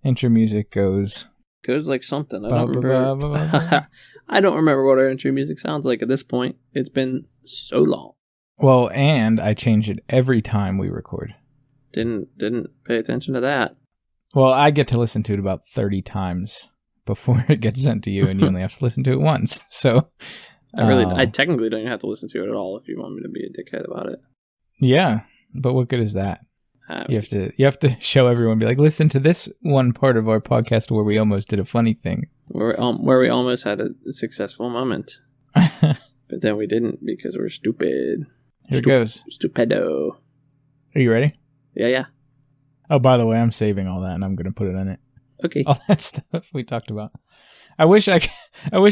intro music goes like something. I don't remember. I don't remember what our intro music sounds like at this point. It's been so long. Well, and I change it every time we record. Didn't pay attention to that. Well, I get to listen to it about 30 times before it gets sent to you, and you only have to listen to it once. So I technically don't even have to listen to it at all if you want me to be a dickhead about it. Yeah, but what good is that? You have to show everyone, be like, listen to this one part of our podcast where we almost did a funny thing. Where we almost had a successful moment. But then we didn't because we're stupid. Here it goes. Stupido. Are you ready? Yeah. Oh, by the way, I'm saving all that and I'm going to put it in it. Okay. All that stuff we talked about. I wish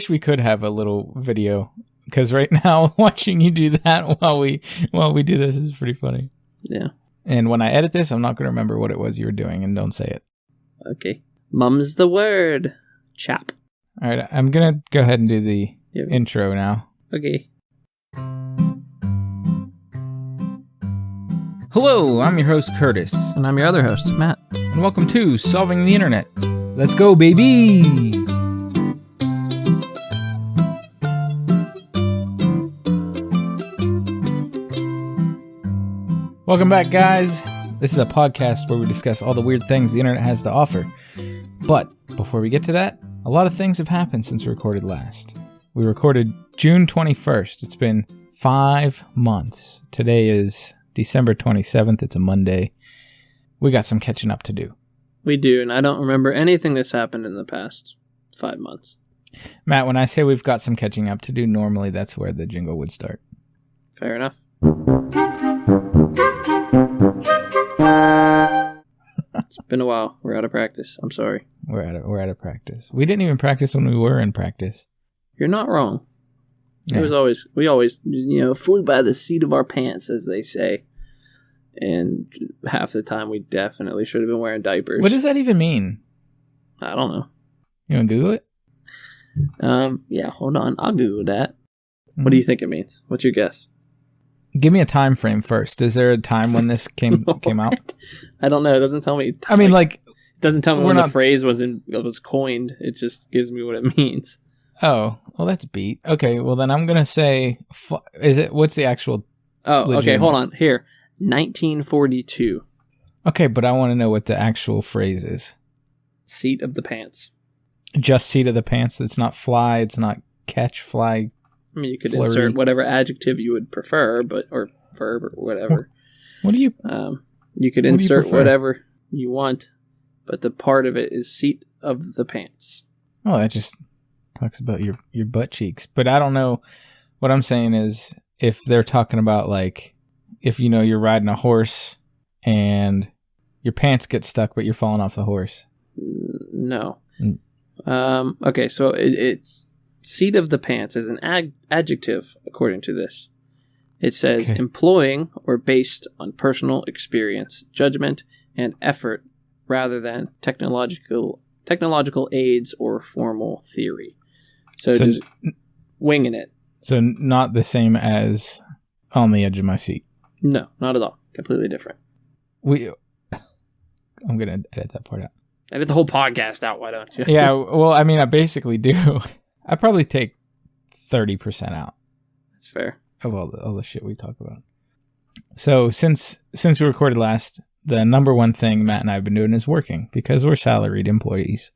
we could have a little video, because right now watching you do that while we do this is pretty funny. Yeah. And when I edit this, I'm not going to remember what it was you were doing, and don't say it. Okay. Mum's the word. Chap. All right, I'm going to go ahead and do the intro now. Okay. Hello, I'm your host, Curtis. And I'm your other host, Matt. And welcome to Solving the Internet. Let's go, baby! Welcome back, guys. This is a podcast where we discuss all the weird things the internet has to offer. But before we get to that, a lot of things have happened since we recorded last. We recorded June 21st. It's been 5 months. Today is December 27th. It's a Monday. We got some catching up to do. We do, and I don't remember anything that's happened in the past 5 months. Matt, when I say we've got some catching up to do, normally that's where the jingle would start. Fair enough. It's been a while. We're out of practice. I'm sorry. We're out of practice. We didn't even practice when we were in practice. You're not wrong. Yeah. We always, flew by the seat of our pants, as they say. And half the time we definitely should have been wearing diapers. What does that even mean? I don't know. You want to Google it? Yeah, hold on. I'll Google that. Mm-hmm. What do you think it means? What's your guess? Give me a time frame first. Is there a time when this came out? I don't know. It doesn't tell me. It doesn't tell me when the phrase was coined. It just gives me what it means. Oh, well, that's beat. Okay, well then I'm gonna say, what's the actual? Oh, okay. Hold on. Here, 1942. Okay, but I want to know what the actual phrase is. Seat of the pants. Just seat of the pants. It's not fly. It's not catch, fly. I mean, you could insert whatever adjective you would prefer, or verb or whatever. What do you? You could insert whatever you want, but the part of it is seat of the pants. Oh, that just talks about your butt cheeks. But I don't know. What I'm saying is, if they're talking about if you're riding a horse and your pants get stuck, but you're falling off the horse. No. Okay, so it's. Seat of the pants is an adjective, according to this. It says employing or based on personal experience, judgment, and effort rather than technological aids or formal theory. So just winging it. So not the same as on the edge of my seat. No, not at all. Completely different. I'm going to edit that part out. Edit the whole podcast out, why don't you? Yeah, well, I mean, I basically do. I probably take 30% out. That's fair. Of all the shit we talk about. So since we recorded last, the number one thing Matt and I have been doing is working, because we're salaried employees,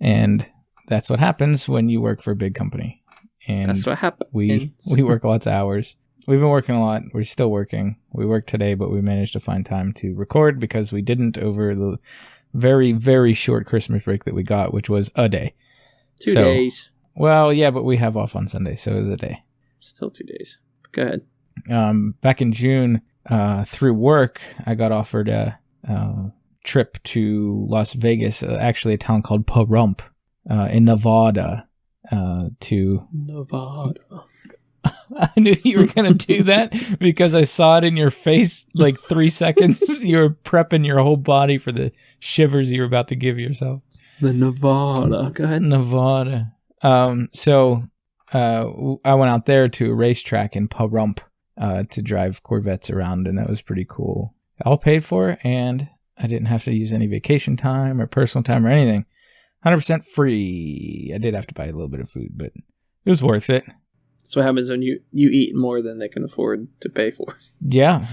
and that's what happens when you work for a big company. And that's what happens. We work lots of hours. We've been working a lot. We're still working. We worked today, but we managed to find time to record because we didn't over the very, very short Christmas break that we got, which was a day. 2 days. Well, yeah, but we have off on Sunday, so it was a day. Still 2 days. Go ahead. Back in June, through work, I got offered a trip to Las Vegas, actually a town called Pahrump in Nevada. Nevada. I knew you were going to do that because I saw it in your face 3 seconds. You were prepping your whole body for the shivers you were about to give yourself. The Nevada. Go ahead. Nevada. So I went out there to a racetrack in Pahrump to drive Corvettes around, and that was pretty cool. All paid for, and I didn't have to use any vacation time or personal time or anything. 100% free. I did have to buy a little bit of food, but it was worth it. That's what happens when you eat more than they can afford to pay for. Yeah.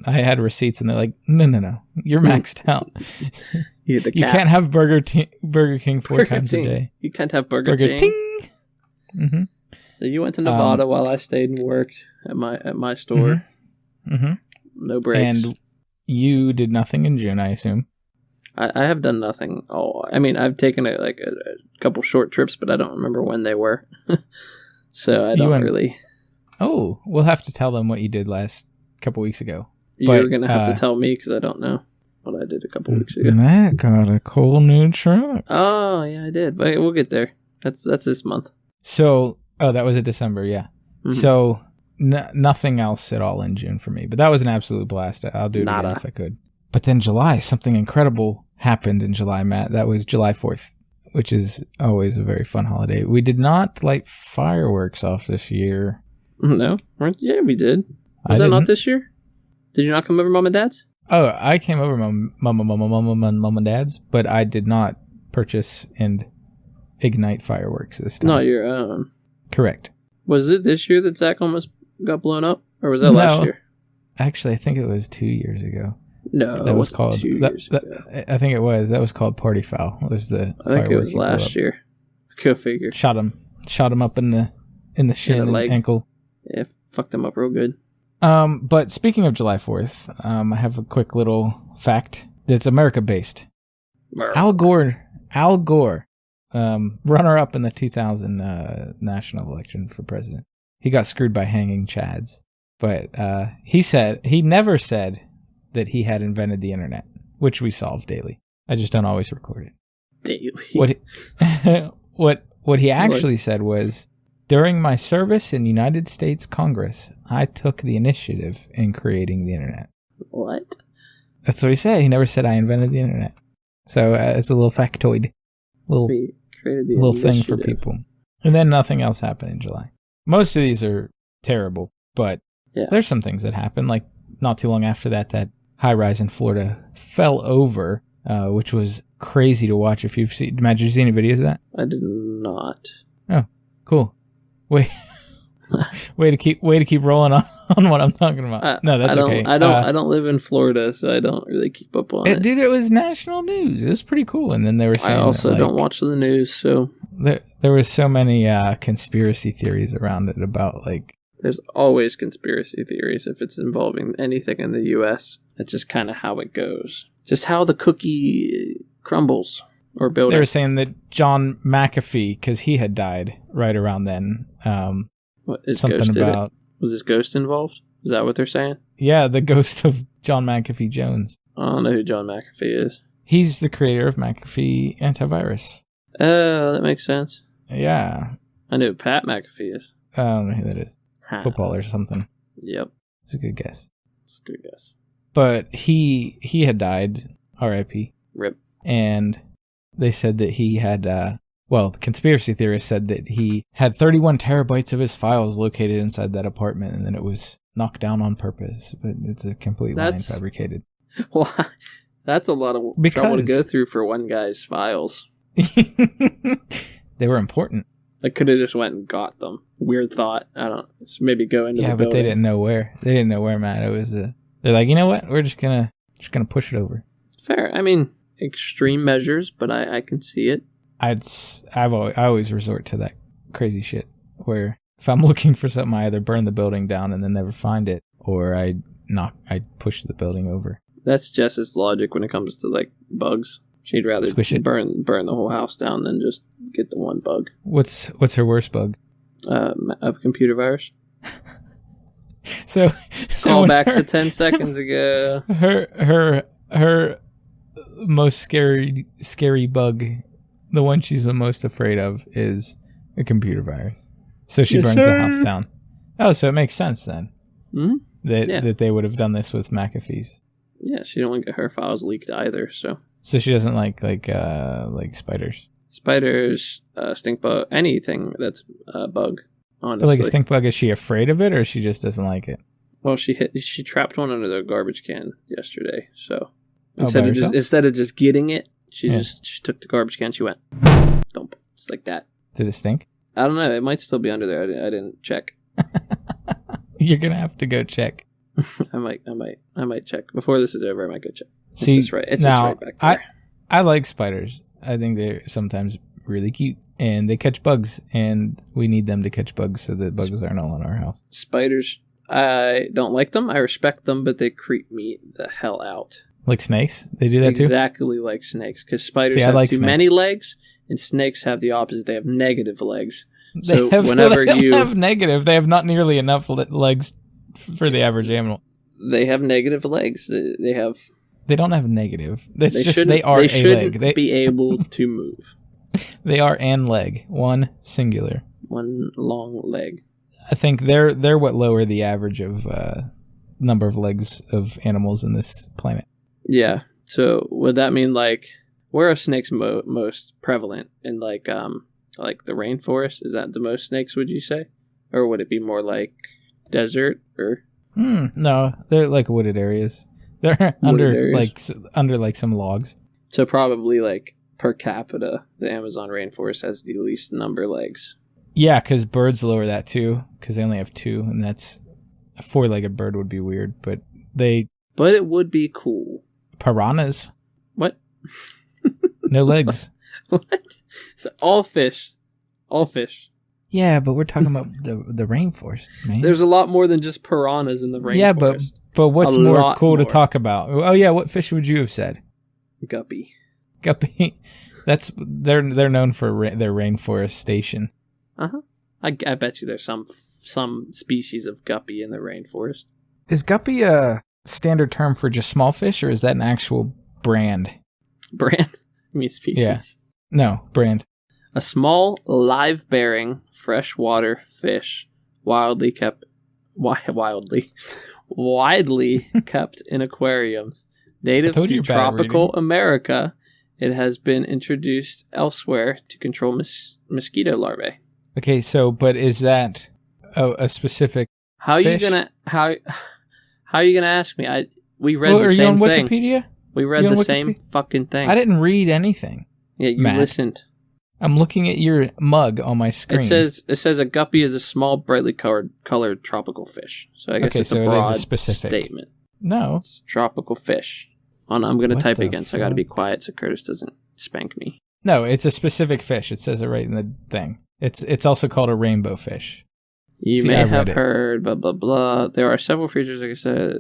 I had receipts, and they're like, no, you're maxed out. You can't have Burger King four times a day. You can't have Burger King. Mm-hmm. So you went to Nevada while I stayed and worked at my store. Mm-hmm. No breaks. And you did nothing in June, I assume. I have done nothing. I've taken a couple short trips, but I don't remember when they were. So I don't really. Oh, we'll have to tell them what you did last couple weeks ago. You're going to have to tell me because I don't know what I did a couple weeks ago. Matt got a cool new truck. Oh, yeah, I did. But we'll get there. That's this month. So, that was in December, yeah. Mm-hmm. So, nothing else at all in June for me. But that was an absolute blast. I'll do it again if I could. But then July, something incredible happened in July, Matt. That was July 4th. Which is always a very fun holiday. We did not light fireworks off this year. No? Yeah, we did. Was that not this year? Did you not come over Mom and Dad's? Oh, I came over Mom and Dad's, but I did not purchase and ignite fireworks this time. Not your own. Correct. Was it this year that Zach almost got blown up? Or was that last year? Actually, I think it was 2 years ago. No, that was called 2 years ago. I think it was. That was called Party Foul. It was the I think it was last year. Go figure. Shot him up in the shin and ankle. Yeah, fucked him up real good. But speaking of July 4th, I have a quick little fact that's America-based. Al Gore, runner-up in the 2000 national election for president. He got screwed by hanging Chads. But he never said that he had invented the internet, which we solve daily. I just don't always record it. Daily. What he actually said was, during my service in United States Congress, I took the initiative in creating the internet. What? That's what he said. He never said I invented the internet. So it's a little factoid. Little thing for people. And then nothing else happened in July. Most of these are terrible, but there's some things that happen. Like not too long after that high-rise in Florida fell over, which was crazy to watch. If you've seen, Matt, did you see any videos of that? I did not. Oh, cool. Way to keep rolling on what I'm talking about. No, that's okay. I don't live in Florida, so I don't really keep up on it. Dude, it was national news. It was pretty cool. And then they were saying I also don't watch the news, so there was so many conspiracy theories around it about like. There's always conspiracy theories if it's involving anything in the U.S. That's just kind of how it goes. Just how the cookie crumbles or builds. They were saying that John McAfee, because he had died right around then. What is something Ghost about was his ghost involved? Is that what they're saying? Yeah, the ghost of John McAfee Jones. I don't know who John McAfee is. He's the creator of McAfee Antivirus. Oh, that makes sense. Yeah. I know who Pat McAfee is. I don't know who that is. Football or something. Yep. It's a good guess. It's a good guess. But he had died, R.I.P. Rip. And they said that he had, the conspiracy theorists said that he had 31 terabytes of his files located inside that apartment, and then it was knocked down on purpose. But it's a complete line fabricated. Well, that's a lot of trouble to go through for one guy's files. They were important. I could have just went and got them. Weird thought. I don't. Maybe go into the building. But they didn't know where. They didn't know where, Matt. It was. They're like, you know what? We're just gonna push it over. Fair. I mean, extreme measures, but I can see it. I always resort to that crazy shit where if I'm looking for something, I either burn the building down and then never find it, or I push the building over. That's Jess's logic when it comes to like bugs. She'd rather burn the whole house down than just get the one bug. What's her worst bug? A computer virus. So call back to 10 seconds ago. Her most scary bug, the one she's the most afraid of, is a computer virus. So she burns the house down. Oh, so it makes sense then. Mm-hmm. That they would have done this with McAfee's. Yeah, she don't want to get her files leaked either. So she doesn't like spiders. Spiders, stink bug, anything that's a bug. Honestly, but like a stink bug, is she afraid of it, or she just doesn't like it? Well, she trapped one under the garbage can yesterday. So Instead of just getting it, she took the garbage can. She went, dump. It's like that. Did it stink? I don't know. It might still be under there. I didn't check. You're gonna have to go check. I might check before this is over. I might go check. See, it's just right back there. I like spiders. I think they're sometimes really cute, and they catch bugs, and we need them to catch bugs so that bugs aren't all in our house. Spiders, I don't like them. I respect them, but they creep me the hell out. Like snakes? They do that too? Exactly like snakes, because spiders have too many legs, and snakes have the opposite. They have negative legs. So they don't have negative. They have not nearly enough legs for the average animal. They have negative legs. They don't have negative. They are a leg. They be able to move. They are an leg. One singular. One long leg. I think they're what lower the average of number of legs of animals in this planet. Yeah. So would that mean like where are snakes most prevalent in like the rainforest? Is that the most snakes? Would you say, or would it be more like desert or? No, they're like wooded areas. They're under some logs. So probably like per capita, the Amazon rainforest has the least number of legs. Yeah, because birds lower that too, because they only have 2, and that's a 4-legged bird would be weird, but it would be cool. Piranhas. What? No legs. What? So all fish. Yeah, but we're talking about the rainforest, man. There's a lot more than just piranhas in the rainforest. Yeah, but what's more cool to talk about? Oh yeah, what fish would you have said? Guppy. They're known for their rainforest station. Uh-huh. I bet you there's some species of guppy in the rainforest. Is guppy a standard term for just small fish, or is that an actual brand? Brand? You mean species? Yeah. No, brand. A small, live-bearing, freshwater fish widely kept in aquariums. Native to tropical America, it has been introduced elsewhere to control mosquito larvae. Okay, but is that a specific How are fish? you gonna ask me? We read the same thing. Are you on Wikipedia? We read the same fucking thing. I didn't read anything. Yeah, you listened. I'm looking at your mug on my screen. It says a guppy is a small, brightly colored tropical fish. So I guess it's a broad statement. No, it's tropical fish. I'm going to type it again, so I got to be quiet so Curtis doesn't spank me. No, it's a specific fish. It says it right in the thing. It's also called a rainbow fish. You may have heard, blah, blah, blah. There are several features, like I said,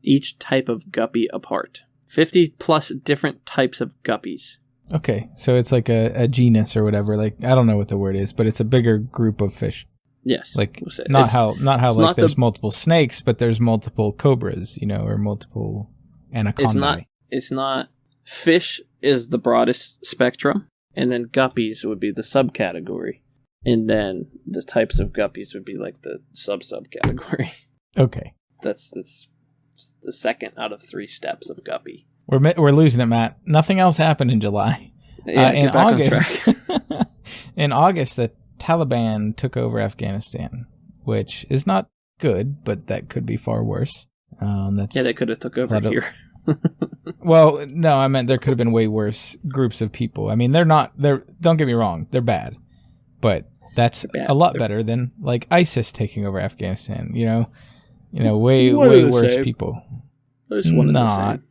each type of guppy apart. 50 plus different types of guppies. Okay, so it's like a genus or whatever. Like, I don't know what the word is, but it's a bigger group of fish. Yes. Like, not how like there's multiple snakes, but there's multiple cobras, or multiple anacondae. It's not. Fish is the broadest spectrum, and then guppies would be the subcategory. And then the types of guppies would be like the subcategory. Okay. That's the second out of 3 steps of guppy. We're losing it, Matt. Nothing else happened in July. Yeah, in August, in August, the Taliban took over Afghanistan, which is not good, but that could be far worse. They could have took over here. Well, no, I meant there could have been way worse groups of people. I mean, don't get me wrong, they're bad, but that's a lot better than like ISIS taking over Afghanistan. Way worse people. There's one of the same.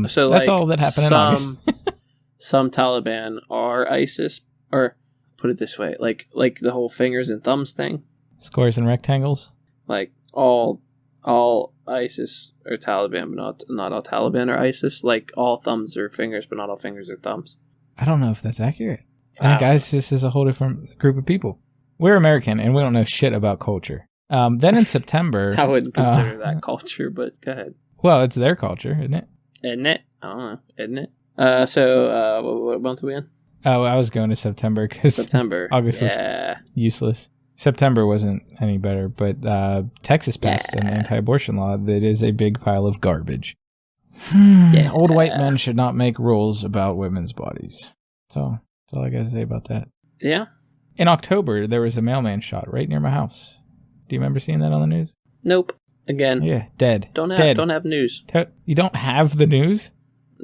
So that's all that happened in August. Some Taliban are ISIS, or put it this way, like the whole fingers and thumbs thing. Squares and rectangles. Like all ISIS are Taliban, but not all Taliban are ISIS. Like all thumbs are fingers, but not all fingers are thumbs. I don't know if that's accurate. I think ISIS is a whole different group of people. We're American, and we don't know shit about culture. Then in September... I wouldn't consider that culture, but go ahead. Well, it's their culture, isn't it? Isn't it? I don't know. Isn't it? What month are we in? Oh, I was going to September because August was useless. September wasn't any better, but Texas passed an anti-abortion law that is a big pile of garbage. Old white men should not make rules about women's bodies. That's all I got to say about that. Yeah. In October, there was a mailman shot right near my house. Do you remember seeing that on the news? Nope. Again. Yeah, dead. Don't have news. You don't have the news?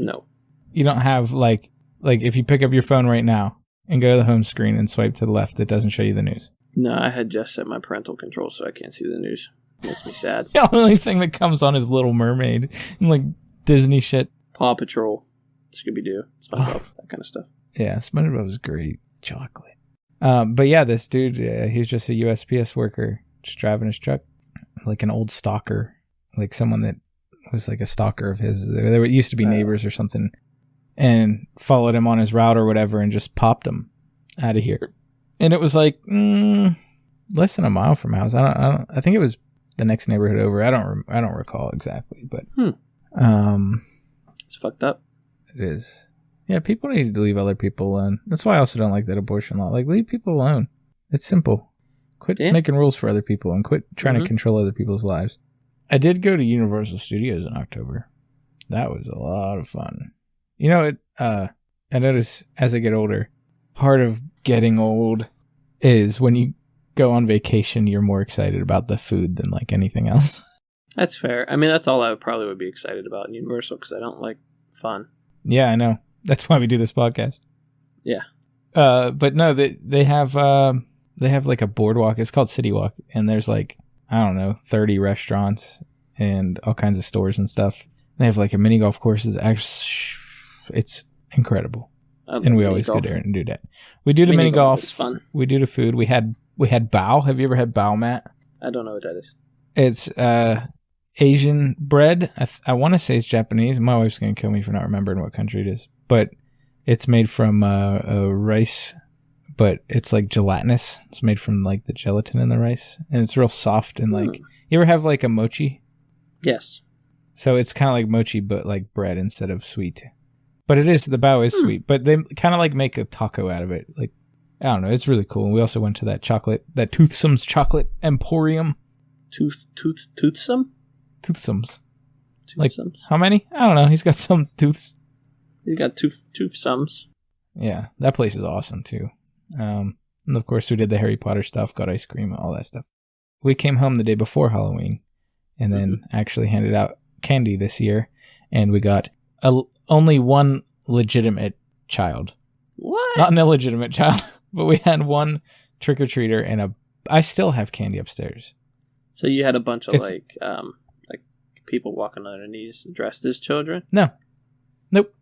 No. You don't have like if you pick up your phone right now and go to the home screen and swipe to the left, it doesn't show you the news. No, I had just set my parental control so I can't see the news. It makes me sad. The only thing that comes on is Little Mermaid and like Disney shit. Paw Patrol, Scooby-Doo, SpongeBob, that kind of stuff. Yeah, SpongeBob was great. Chocolate. But yeah, this dude, he's just a USPS worker, just driving his truck. Like an old stalker. Like someone that was like a stalker of his. They used to be neighbors or something. And followed him on his route or whatever and just popped him out of here. And it was like less than a mile from my house. I think it was the next neighborhood over. I don't recall exactly, but it's fucked up. It is. Yeah, people need to leave other people alone. That's why I also don't like that abortion law. Like, leave people alone. It's simple. Quit making rules for other people and quit trying to control other people's lives. I did go to Universal Studios in October. That was a lot of fun. You know, I notice as I get older, part of getting old is when you go on vacation, you're more excited about the food than like anything else. That's fair. I mean, that's all I probably would be excited about in Universal because I don't like fun. Yeah, I know. That's why we do this podcast. Yeah. But no, they have like a boardwalk. It's called City Walk, and there's like, I don't know, 30 restaurants and all kinds of stores and stuff. They have like a mini golf course. It's incredible. And we always go there and do that. We do the mini golf. It's fun. We do the food. We had bao. Have you ever had bao, Matt? I don't know what that is. It's Asian bread. I want to say it's Japanese. My wife's going to kill me for not remembering what country it is. But it's made from rice, but it's like gelatinous. It's made from like the gelatin in the rice. And it's real soft and like... You ever have like a mochi? Yes. So it's kind of like mochi, but like bread instead of sweet. But it is, the bao is sweet. But they kind of like make a taco out of it. Like, I don't know. It's really cool. And we also went to that Toothsome's Chocolate Emporium. Toothsome? Toothsomes. Like, how many? I don't know. He's got some tooths. He's got toothsomes. Yeah, that place is awesome too. And of course, we did the Harry Potter stuff, got ice cream, all that stuff. We came home the day before Halloween and then actually handed out candy this year. And we got only one legitimate child. What? Not an illegitimate child, but we had one trick-or-treater and I still have candy upstairs. So you had a bunch of like people walking on their knees dressed as children? No. Nope.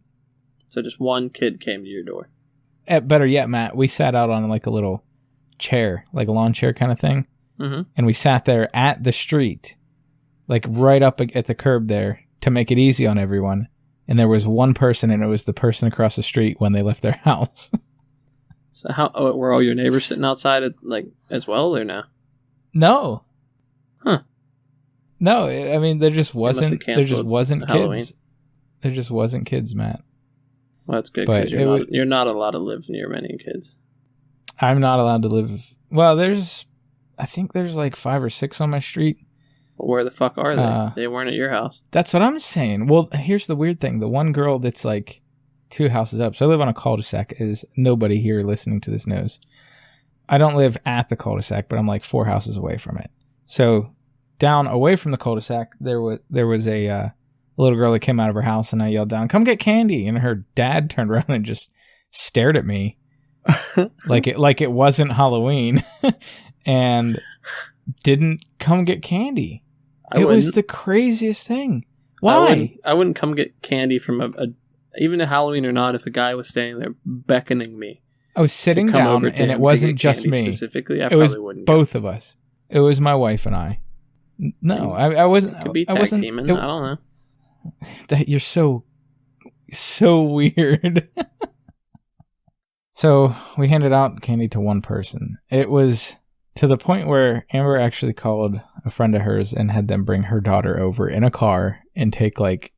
So just one kid came to your door? Better yet, Matt, we sat out on like a little chair, like a lawn chair kind of thing. Mm-hmm. And we sat there at the street, like right up at the curb there to make it easy on everyone. And there was one person, and it was the person across the street when they left their house. So were all your neighbors sitting outside as well, or no? No. Huh. No, I mean there just wasn't kids. Halloween. There just wasn't kids, Matt. Well, that's good because you're not allowed to live near many kids. I'm not allowed to live. Well, I think there's like 5 or 6 on my street. Well, where the fuck are they? They weren't at your house. That's what I'm saying. Well, here's the weird thing. The one girl that's like 2 houses up. So I live on a cul-de-sac, as nobody here listening to this knows. I don't live at the cul-de-sac, but I'm like 4 houses away from it. So down away from the cul-de-sac, there was a little girl that came out of her house, and I yelled down, "Come get candy!" And her dad turned around and just stared at me like it wasn't Halloween, and didn't come get candy. It was the craziest thing. Why? I wouldn't come get candy from even a Halloween or not if a guy was standing there beckoning me. I was sitting down, and it wasn't just me. Specifically, it was both of us. It was my wife and I. No, I wasn't. It could be tag teaming. I don't know. That you're so weird. So we handed out candy to one person. It was to the point where Amber actually called a friend of hers and had them bring her daughter over in a car and take like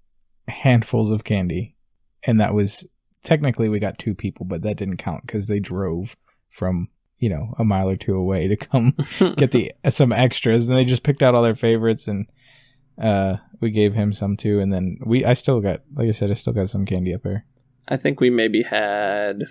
handfuls of candy. And that was technically we got 2 people, but that didn't count because they drove from a mile or 2 away to come get some extras, and they just picked out all their favorites, and we gave him some too, and then I still got some candy up there. I think we maybe had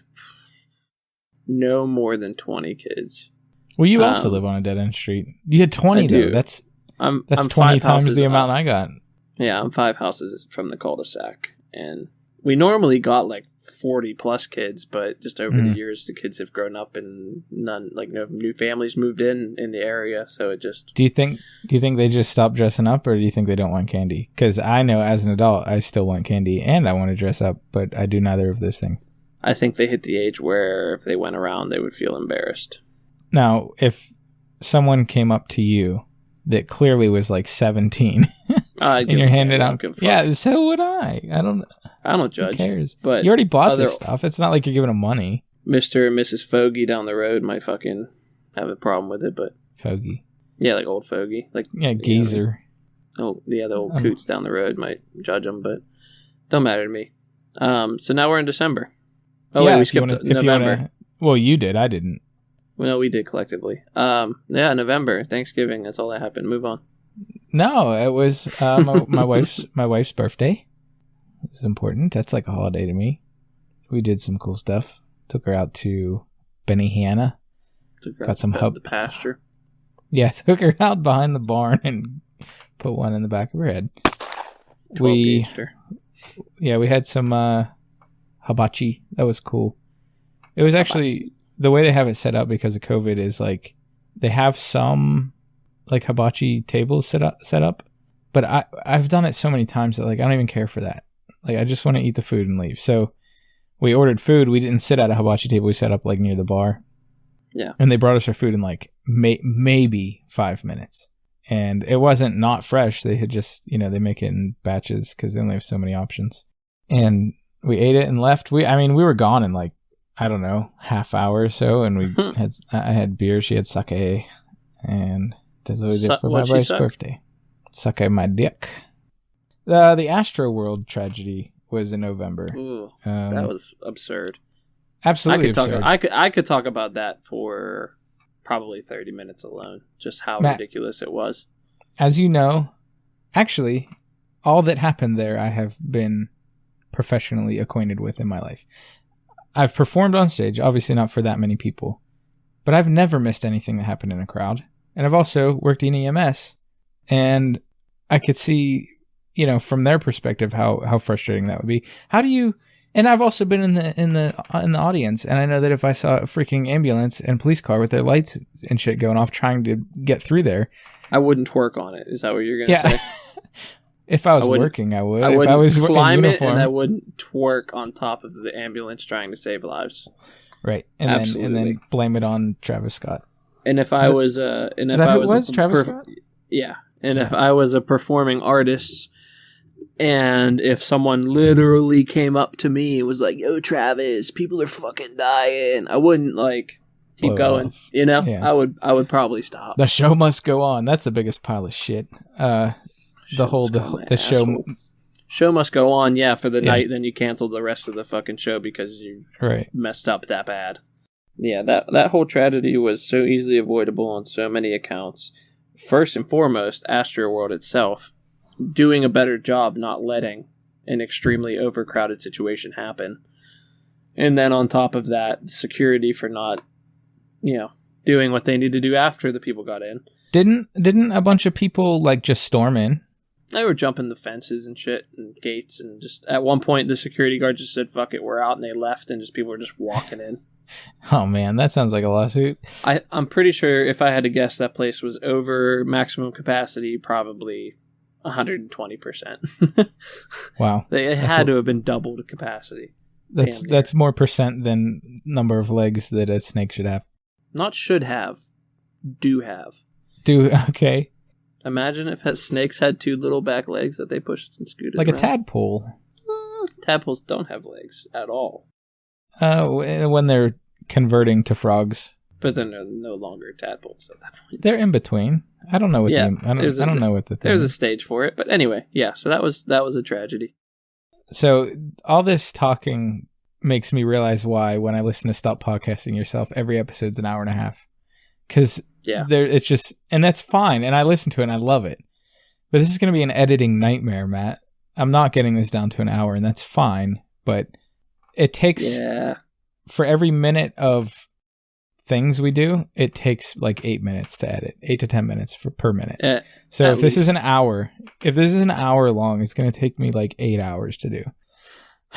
no more than 20 kids. Well, you also live on a dead end street. You had 20 though. That's I'm 20 times the amount I got. Yeah, I'm 5 houses from the cul-de-sac, and we normally got like 40 plus kids, but just over the years, the kids have grown up and none, like no new families moved in the area. So it just. Do you think they just stopped dressing up, or do you think they don't want candy? Because I know as an adult, I still want candy and I want to dress up, but I do neither of those things. I think they hit the age where if they went around, they would feel embarrassed. Now, if someone came up to you that clearly was like 17 and you're handing out, yeah, so would I. I don't judge. Who cares? But you already bought this stuff. It's not like you're giving them money. Mr. and Mrs. Fogey down the road might fucking have a problem with it, but Fogey. Yeah, like old Fogey, like geezer. The old coots down the road might judge them, but don't matter to me. So now we're in December. Oh wait, we skipped November. Well, you did. I didn't. Well, no, we did collectively. November, Thanksgiving. That's all that happened. Move on. No, it was my wife's birthday. It was important. That's like a holiday to me. We did some cool stuff. Took her out to Benihana. Got some the pasture. Yeah, took her out behind the barn and put one in the back of her head. We had some hibachi. That was cool. It was actually the way they have it set up because of COVID is like they have some like hibachi tables set up, but I've done it so many times that like I don't even care for that. Like I just want to eat the food and leave. So we ordered food. We didn't sit at a hibachi table. We set up like near the bar. Yeah. And they brought us our food in like maybe 5 minutes. And it wasn't not fresh. They had just, they make it in batches because they only have so many options. And we ate it and left. We were gone in like, I don't know, half hour or so. And I had beer. She had sake. And that's what we did for my wife's birthday. Sake my dick. The Astro World tragedy was in November. Ooh, that was absurd. Absolutely absurd. I could talk about that for probably 30 minutes alone. Just how ridiculous it was. As you know, actually, all that happened there I have been professionally acquainted with in my life. I've performed on stage, obviously not for that many people, but I've never missed anything that happened in a crowd. And I've also worked in EMS, and I could see, from their perspective, how frustrating that would be. How do you? And I've also been in the audience, and I know that if I saw a freaking ambulance and police car with their lights and shit going off, trying to get through there, I wouldn't twerk on it. Is that what you're gonna say? If I was working, I would. If I was climb it, and I wouldn't twerk on top of the ambulance trying to save lives. Right, and then blame it on Travis Scott. And if I was Travis Scott? Yeah, and if I was a performing artist. And if someone literally came up to me and was like, "Yo, Travis, people are fucking dying," I wouldn't keep going. Yeah. I would probably stop. The show must go on. That's the biggest pile of shit. The show must go on. Yeah, for the night. Then you cancel the rest of the fucking show because you messed up that bad. Yeah, that whole tragedy was so easily avoidable on so many accounts. First and foremost, Astroworld itself. Doing a better job not letting an extremely overcrowded situation happen. And then on top of that, security for not, doing what they need to do after the people got in. Didn't a bunch of people just storm in? They were jumping the fences and shit and gates, and just at one point the security guard just said, "Fuck it, we're out," and they left, and just people were just walking in. Oh man, that sounds like a lawsuit. I'm pretty sure if I had to guess, that place was over maximum capacity, probably 120%. Wow. They had to have been double the capacity. That's more percent than number of legs that a snake should have. Not should have. Do have. Okay. Imagine if snakes had 2 little back legs that they pushed and scooted like around. A tadpole. Tadpoles don't have legs at all. When they're converting to frogs. But they're no longer tadpoles at that point. They're in between. I don't know what I don't know what the thing There's is. a stage for it, but anyway, yeah. So that was a tragedy. So all this talking makes me realize why when I listen to Stop Podcasting Yourself, every episode's an hour and a half. Because it's just, and that's fine. And I listen to it and I love it. But this is going to be an editing nightmare, Matt. I'm not getting this down to an hour, and that's fine. But it takes for every minute of things we do, it takes 8 minutes to edit, 8 to 10 minutes per minute. So if this is an hour long, it's going to take me 8 hours to do.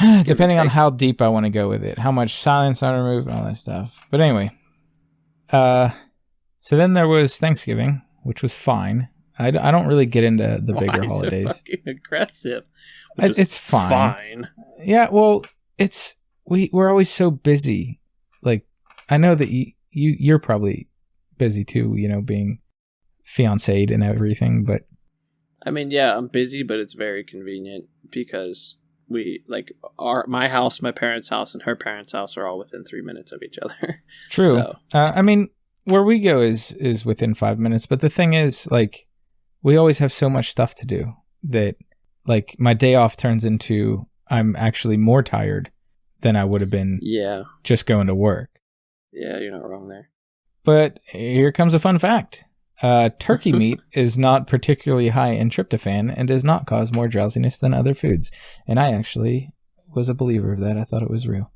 Depending on how deep I want to go with it, how much silence I remove, and all that stuff. But anyway, so then there was Thanksgiving, which was fine. I don't really get into the bigger holidays. So fucking aggressive. It's fine. Yeah, well, we're always so busy. Like, I know that you're probably busy too, being fiancéed and everything, but I mean, yeah, I'm busy, but it's very convenient because my house, my parents' house, and her parents' house are all within 3 minutes of each other. True. So. I mean, where we go is within 5 minutes, but the thing is, like, we always have so much stuff to do that, like, my day off turns into I'm actually more tired than I would have been just going to work. Yeah, you're not wrong there. But here comes a fun fact. Turkey meat is not particularly high in tryptophan and does not cause more drowsiness than other foods. And I actually was a believer of that. I thought it was real.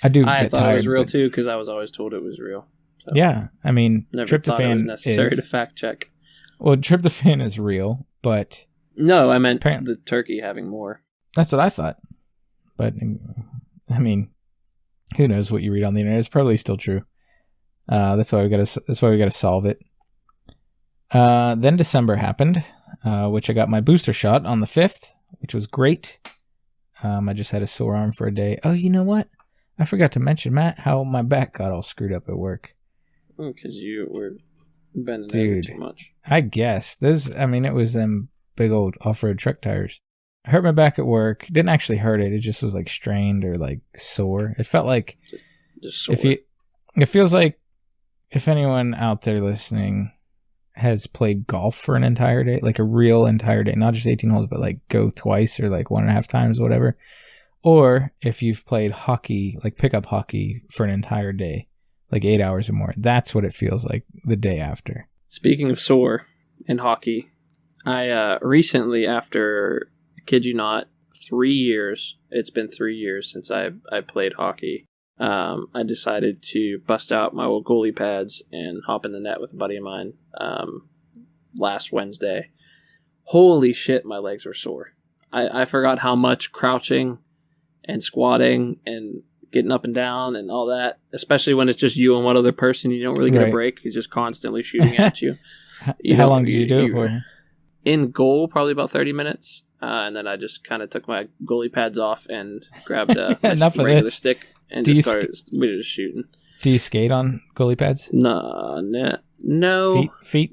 I thought it was real too because I was always told it was real. So yeah, I mean, never tryptophan thought it was necessary to fact check. Well, tryptophan is real, but no, I meant the turkey having more. That's what I thought. But I mean, who knows what you read on the internet? It's probably still true. That's why we got to solve it. Then December happened, which I got my booster shot on the 5th, which was great. I just had a sore arm for a day. Oh, you know what? I forgot to mention, Matt, how my back got all screwed up at work. Because you were bending over too much. I guess. It was them big old off-road truck tires. I hurt my back at work. Didn't actually hurt it. It just was like strained or like sore. It felt like just sore. It feels like if anyone out there listening has played golf for an entire day, like a real entire day, not just 18 holes, but like go twice or like 1.5 times, whatever. Or if you've played hockey, like pickup hockey for an entire day, like 8 hours or more, that's what it feels like the day after. Speaking of sore in hockey, I recently, after, I kid you not, 3 years, it's been 3 years since I played hockey. I decided to bust out my old goalie pads and hop in the net with a buddy of mine last Wednesday. Holy shit, my legs were sore. I forgot how much crouching and squatting and getting up and down and all that, especially when it's just you and one other person, you don't really get a break. He's just constantly shooting at you. How long did you do it for? In goal, probably about 30 minutes. And then I just kind of took my goalie pads off and grabbed a regular stick and we were just shooting. Do you skate on goalie pads? No. Feet?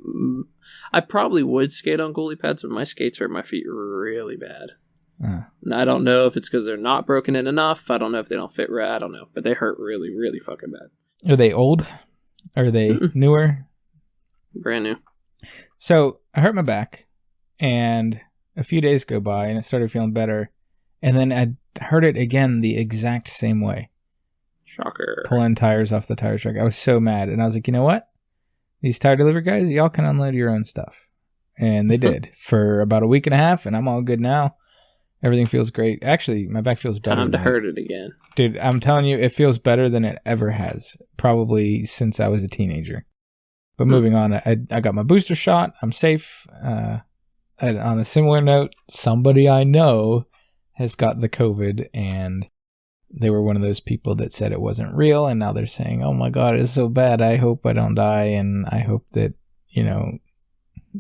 I probably would skate on goalie pads, but my skates hurt my feet really bad. And I don't know if it's because they're not broken in enough. I don't know if they don't fit right. I don't know. But they hurt really, really fucking bad. Are they old? Are they newer? Brand new. So I hurt my back and a few days go by and it started feeling better. And then I hurt it again the exact same way. Shocker. Pulling tires off the tire truck. I was so mad. And I was like, you know what? These tire delivery guys, y'all can unload your own stuff. And they did for about a week and a half. And I'm all good now. Everything feels great. Actually, my back feels better. Time to hurt it again. Dude, I'm telling you, it feels better than it ever has. Probably since I was a teenager. But moving on, I got my booster shot. I'm safe. On a similar note, somebody I know has got the COVID, and they were one of those people that said it wasn't real, and now they're saying, oh my God, it's so bad. I hope I don't die, and I hope that,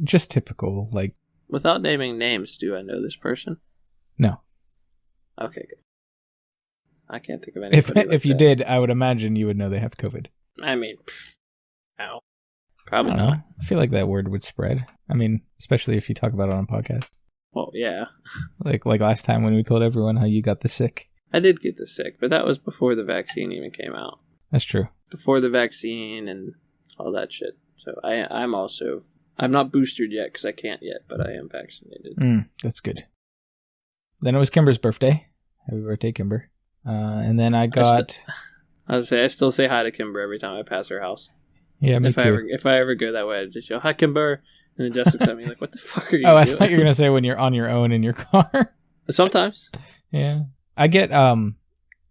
just typical. Like, without naming names, do I know this person? No. Okay, good. I can't think of anybody. If you did, I would imagine you would know they have COVID. I mean, no. Probably I not. Know. I feel like that word would spread. I mean, especially if you talk about it on a podcast. Well, yeah. Like last time when we told everyone how you got the sick. I did get the sick, but that was before the vaccine even came out. That's true. Before the vaccine and all that shit. So I'm not boosted yet because I can't yet, but I am vaccinated. That's good. Then it was Kimber's birthday. Happy birthday, Kimber. And then I got... I still say hi to Kimber every time I pass her house. Yeah, me too. If I ever go that way, I just yell, hi, Kimber. And then Jess looks at me like, what the fuck are you doing? I thought you were going to say when you're on your own in your car. Sometimes. Yeah. I get an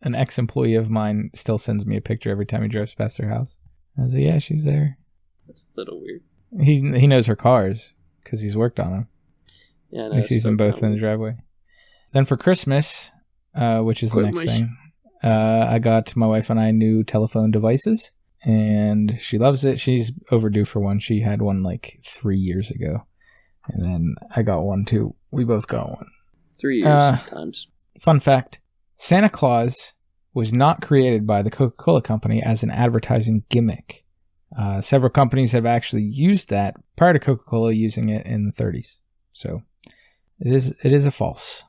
ex-employee of mine still sends me a picture every time he drives past her house. I was like, yeah, she's there. That's a little weird. He knows her cars because he's worked on them. Yeah, he sees them both in the driveway. Then for Christmas, which is the next thing. I got my wife and I new telephone devices, and she loves it. She's overdue for one. She had one like 3 years ago, and then I got one too. We both got one. 3 years times. Fun fact: Santa Claus was not created by the Coca-Cola company as an advertising gimmick. Several companies have actually used that prior to Coca-Cola using it in the 30s. So it is a false.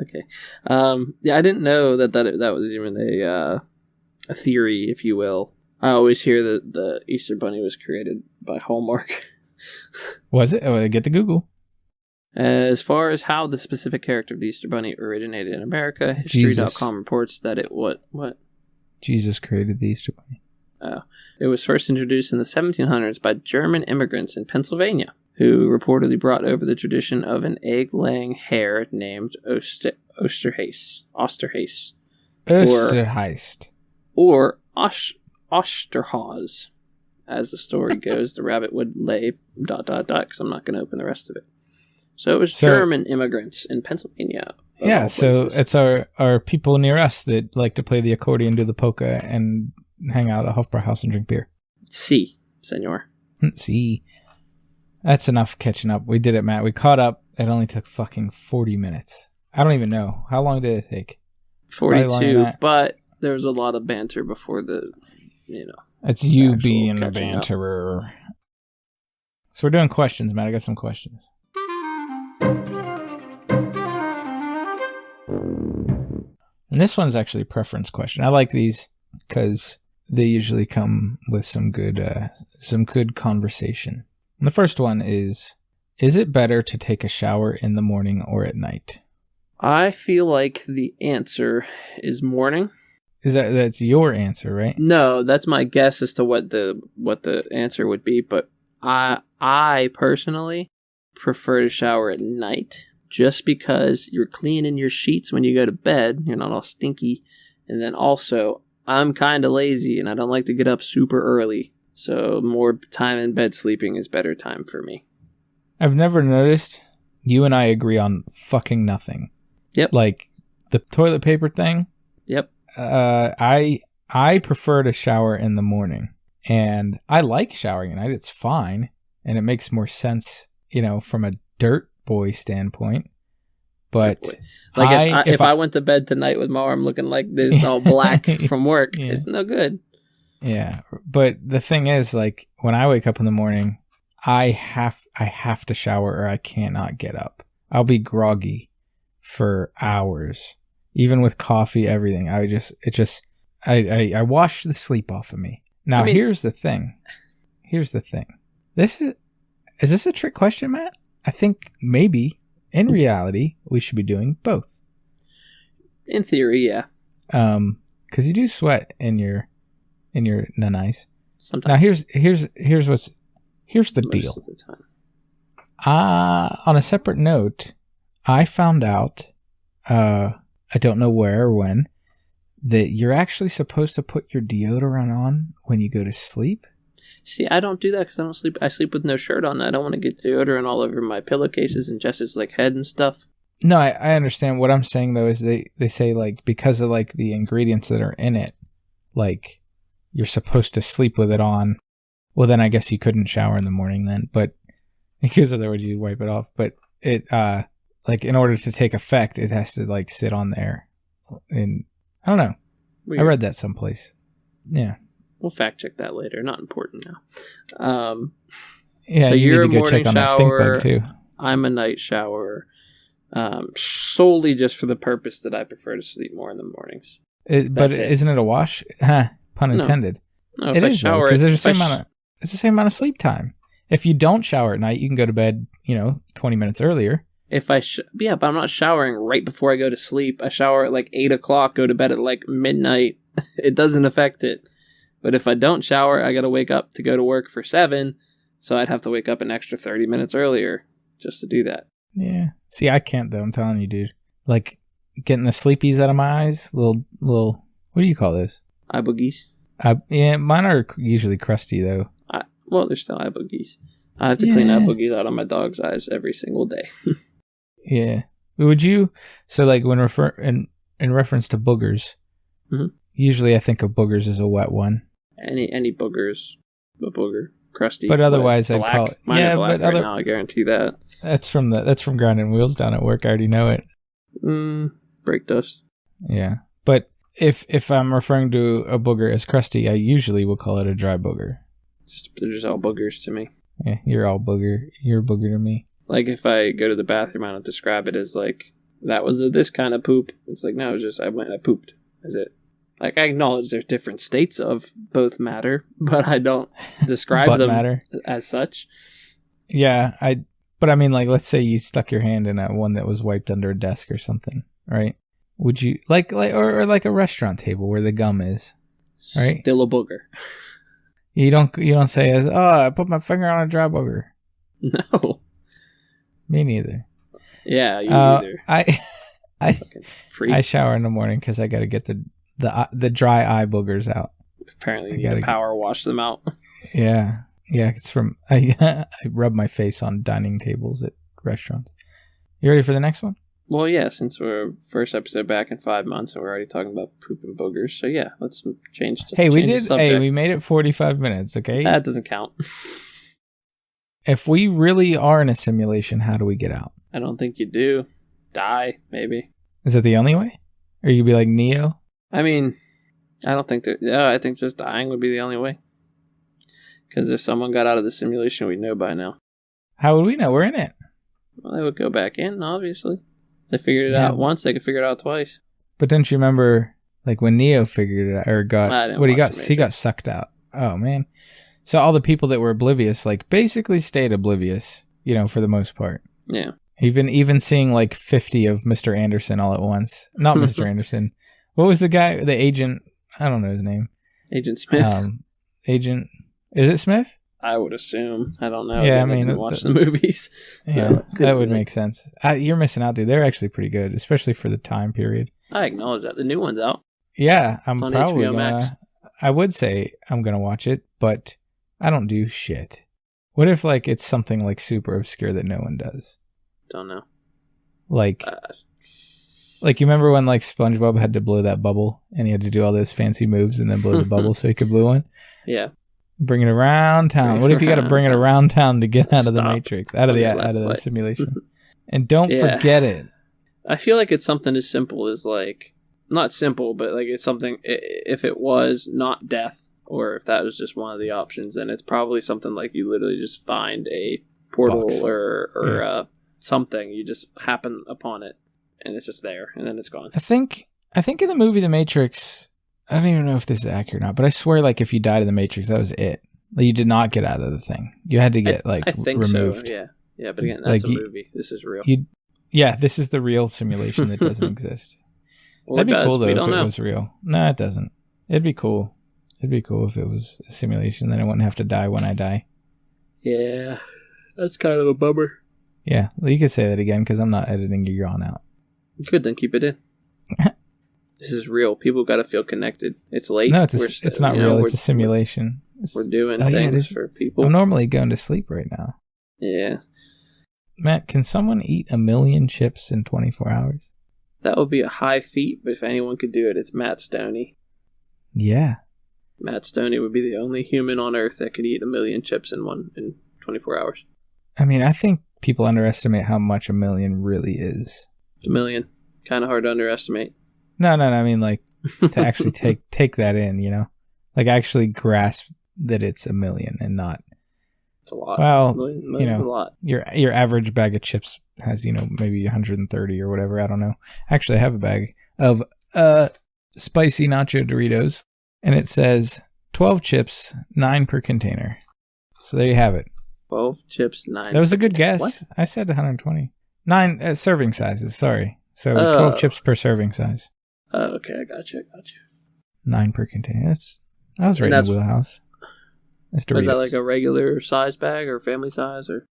Okay. Yeah, I didn't know that was even a theory, if you will. I always hear that the Easter Bunny was created by Hallmark. Was it? Oh, get to Google. As far as how the specific character of the Easter Bunny originated in America, History.com reports that it what? Jesus created the Easter Bunny. Oh. It was first introduced in the 1700s by German immigrants in Pennsylvania, who reportedly brought over the tradition of an egg-laying hare named Osterhaus. Or Osterhaus. As the story goes, the rabbit would lay ... because I'm not going to open the rest of it. So it was German immigrants in Pennsylvania. Yeah, so it's our people near us that like to play the accordion, do the polka, and hang out at Hofbrauhaus and drink beer. Si, senor. Si. That's enough catching up. We did it, Matt. We caught up. It only took fucking 40 minutes. I don't even know. How long did it take? 42, but there was a lot of banter before It's you being a banterer. So we're doing questions, Matt. I got some questions. And this one's actually a preference question. I like these because they usually come with some good conversation. And the first one is it better to take a shower in the morning or at night? I feel like the answer is morning. That's your answer, right? No, that's my guess as to what the answer would be, but I personally prefer to shower at night just because you're cleaning your sheets when you go to bed. You're not all stinky. And then also, I'm kind of lazy and I don't like to get up super early. So more time in bed sleeping is better time for me. I've never noticed you and I agree on fucking nothing. Yep. Like the toilet paper thing. Yep. I prefer to shower in the morning. And I like showering at night. It's fine. And it makes more sense, from a dirt boy standpoint. But like if I went to bed tonight with my arm looking like this all black from work, yeah. It's no good. Yeah. But the thing is, like, when I wake up in the morning, I have to shower or I cannot get up. I'll be groggy for hours. Even with coffee, everything. I wash the sleep off of me. Now, here's the thing. Is this a trick question, Matt? I think maybe, in reality, we should be doing both. In theory, yeah. Because you do sweat in your nanais. Sometimes. Now, here's the deal. Most of the time. On a separate note, I found out, I don't know where or when, that you're actually supposed to put your deodorant on when you go to sleep. See, I don't do that because I don't sleep. I sleep with no shirt on. I don't want to get deodorant all over my pillowcases and Jess's head and stuff. No, I understand. What I'm saying though is they say because of the ingredients that are in it, you're supposed to sleep with it on. Well, then I guess you couldn't shower in the morning then, but because otherwise you wipe it off. But it in order to take effect, it has to sit on there. And I don't know. Weird. I read that someplace. Yeah. We'll fact check that later. Not important now. Yeah, so you you're need to a go check morning on that stink bug too. I'm a night shower, solely just for the purpose that I prefer to sleep more in the mornings. Isn't it a wash? Pun intended. No, if I shower, because it's the same amount of sleep time. If you don't shower at night, you can go to bed, 20 minutes earlier. But I'm not showering right before I go to sleep. I shower at 8 o'clock, go to bed at midnight. It doesn't affect it. But if I don't shower, I got to wake up to go to work for 7. So I'd have to wake up an extra 30 minutes earlier just to do that. Yeah. See, I can't though. I'm telling you, dude. Getting the sleepies out of my eyes. Little. What do you call those? Eye boogies. Yeah, mine are usually crusty though. Well, they're still eye boogies. I have to clean eye boogies out of my dog's eyes every single day. Yeah. Would you? So when in reference to boogers, Mhm. usually I think of boogers as a wet one. Any boogers, a booger, crusty. But otherwise, wet, I'd black. call it. Mine Yeah, are black but right now. I guarantee that. that's from Ground and Wheels down at work. I already know it. Brake dust. Yeah, but if I'm referring to a booger as crusty, I usually will call it a dry booger. They're just all boogers to me. Yeah, you're all booger. You're a booger to me. Like if I go to the bathroom, I don't describe it as like that was this kind of poop. It's like no, it's just I pooped. Is it? Like I acknowledge there's different states of both matter, but I don't describe them matter. as such. Yeah, but I mean, like, let's say you stuck your hand in one that was wiped under a desk or something, right? Would you or like a restaurant table where the gum is, right? Still a booger. You don't say as I put my finger on a dry booger. No, me neither. Yeah, you neither. I shower in the morning because I got to get the dry eye boogers out. Apparently, you need to power wash them out. Yeah, it's from I rub my face on dining tables at restaurants. You ready for the next one? Well, yeah, since we're first episode back in 5 months and we're already talking about poop and boogers, so yeah, let's change. We made it 45 minutes. Okay, that doesn't count. If we really are in a simulation, how do we get out? I don't think you do. Die, maybe. Is that the only way? Or you'd be like Neo? I mean, I don't think that. Yeah, I think just dying would be the only way. Because if someone got out of the simulation, we'd know by now. How would we know? We're in it. Well, they would go back in, obviously. They figured it out once, they could figure it out twice. But don't you remember, like, when Neo figured it out, or he got sucked out. Oh, man. So all the people that were oblivious, like, basically stayed oblivious, for the most part. Yeah. Even seeing, like, 50 of Mr. Anderson all at once. Not Mr. Anderson. What was the guy, the agent? I don't know his name. Agent Smith. Is it Smith? I would assume. I don't know. Yeah, I didn't watch the movies. Yeah, that would make sense. You're missing out, dude. They're actually pretty good, especially for the time period. I acknowledge that. The new one's out. Yeah, I'm on probably HBO Max. I would say I'm gonna watch it, but I don't do shit. What if like it's something like super obscure that no one does? Don't know. Like you remember when like SpongeBob had to blow that bubble and he had to do all those fancy moves and then blow the bubble so he could blow one? Yeah. Bring it around town. What if you got to bring it around town to get out of the Matrix, out of the simulation? And don't forget it. I feel like it's something as simple as like, not simple, but like it's something. If it was not death, or if that was just one of the options, then it's probably something like you literally just find a portal or something. You just happen upon it, and it's just there, and then it's gone. I think in the movie The Matrix. I don't even know if this is accurate or not, but I swear, like, if you died in the Matrix, that was it. Like, you did not get out of the thing. You had to get, I think removed. So, yeah. Yeah, but again, that's a movie. This is real. This is the real simulation that doesn't exist. That'd be cool, though, if it was real. No, it doesn't. It'd be cool. It'd be cool if it was a simulation, then I wouldn't have to die when I die. Yeah, that's kind of a bummer. Yeah, well, you could say that again, because I'm not editing your yawn out. Good, then keep it in. This is real. People got to feel connected. It's late. No, it's not real. It's a simulation. We're doing things for people. I'm normally going to sleep right now. Yeah. Matt, can someone eat 1 million chips in 24 hours? That would be a high feat, but if anyone could do it, it's Matt Stoney. Yeah. Matt Stoney would be the only human on Earth that could eat 1 million chips in 24 hours. I mean, I think people underestimate how much 1 million really is. 1 million. Kind of hard to underestimate. No. I mean, like, to actually take that in, like actually grasp that it's 1 million and not. It's a lot. Well, million's a lot. Your average bag of chips has, maybe 130 or whatever. I don't know. Actually, I have a bag of spicy nacho Doritos, and it says 12 chips, 9 per container. So there you have it. 12 chips, 9. That was a good guess. What? I said 120. 9 serving sizes. Sorry. So 12 chips per serving size. Oh, okay, I got you. 9 per container. I was right in the wheelhouse. Is that like a regular size bag or family size, or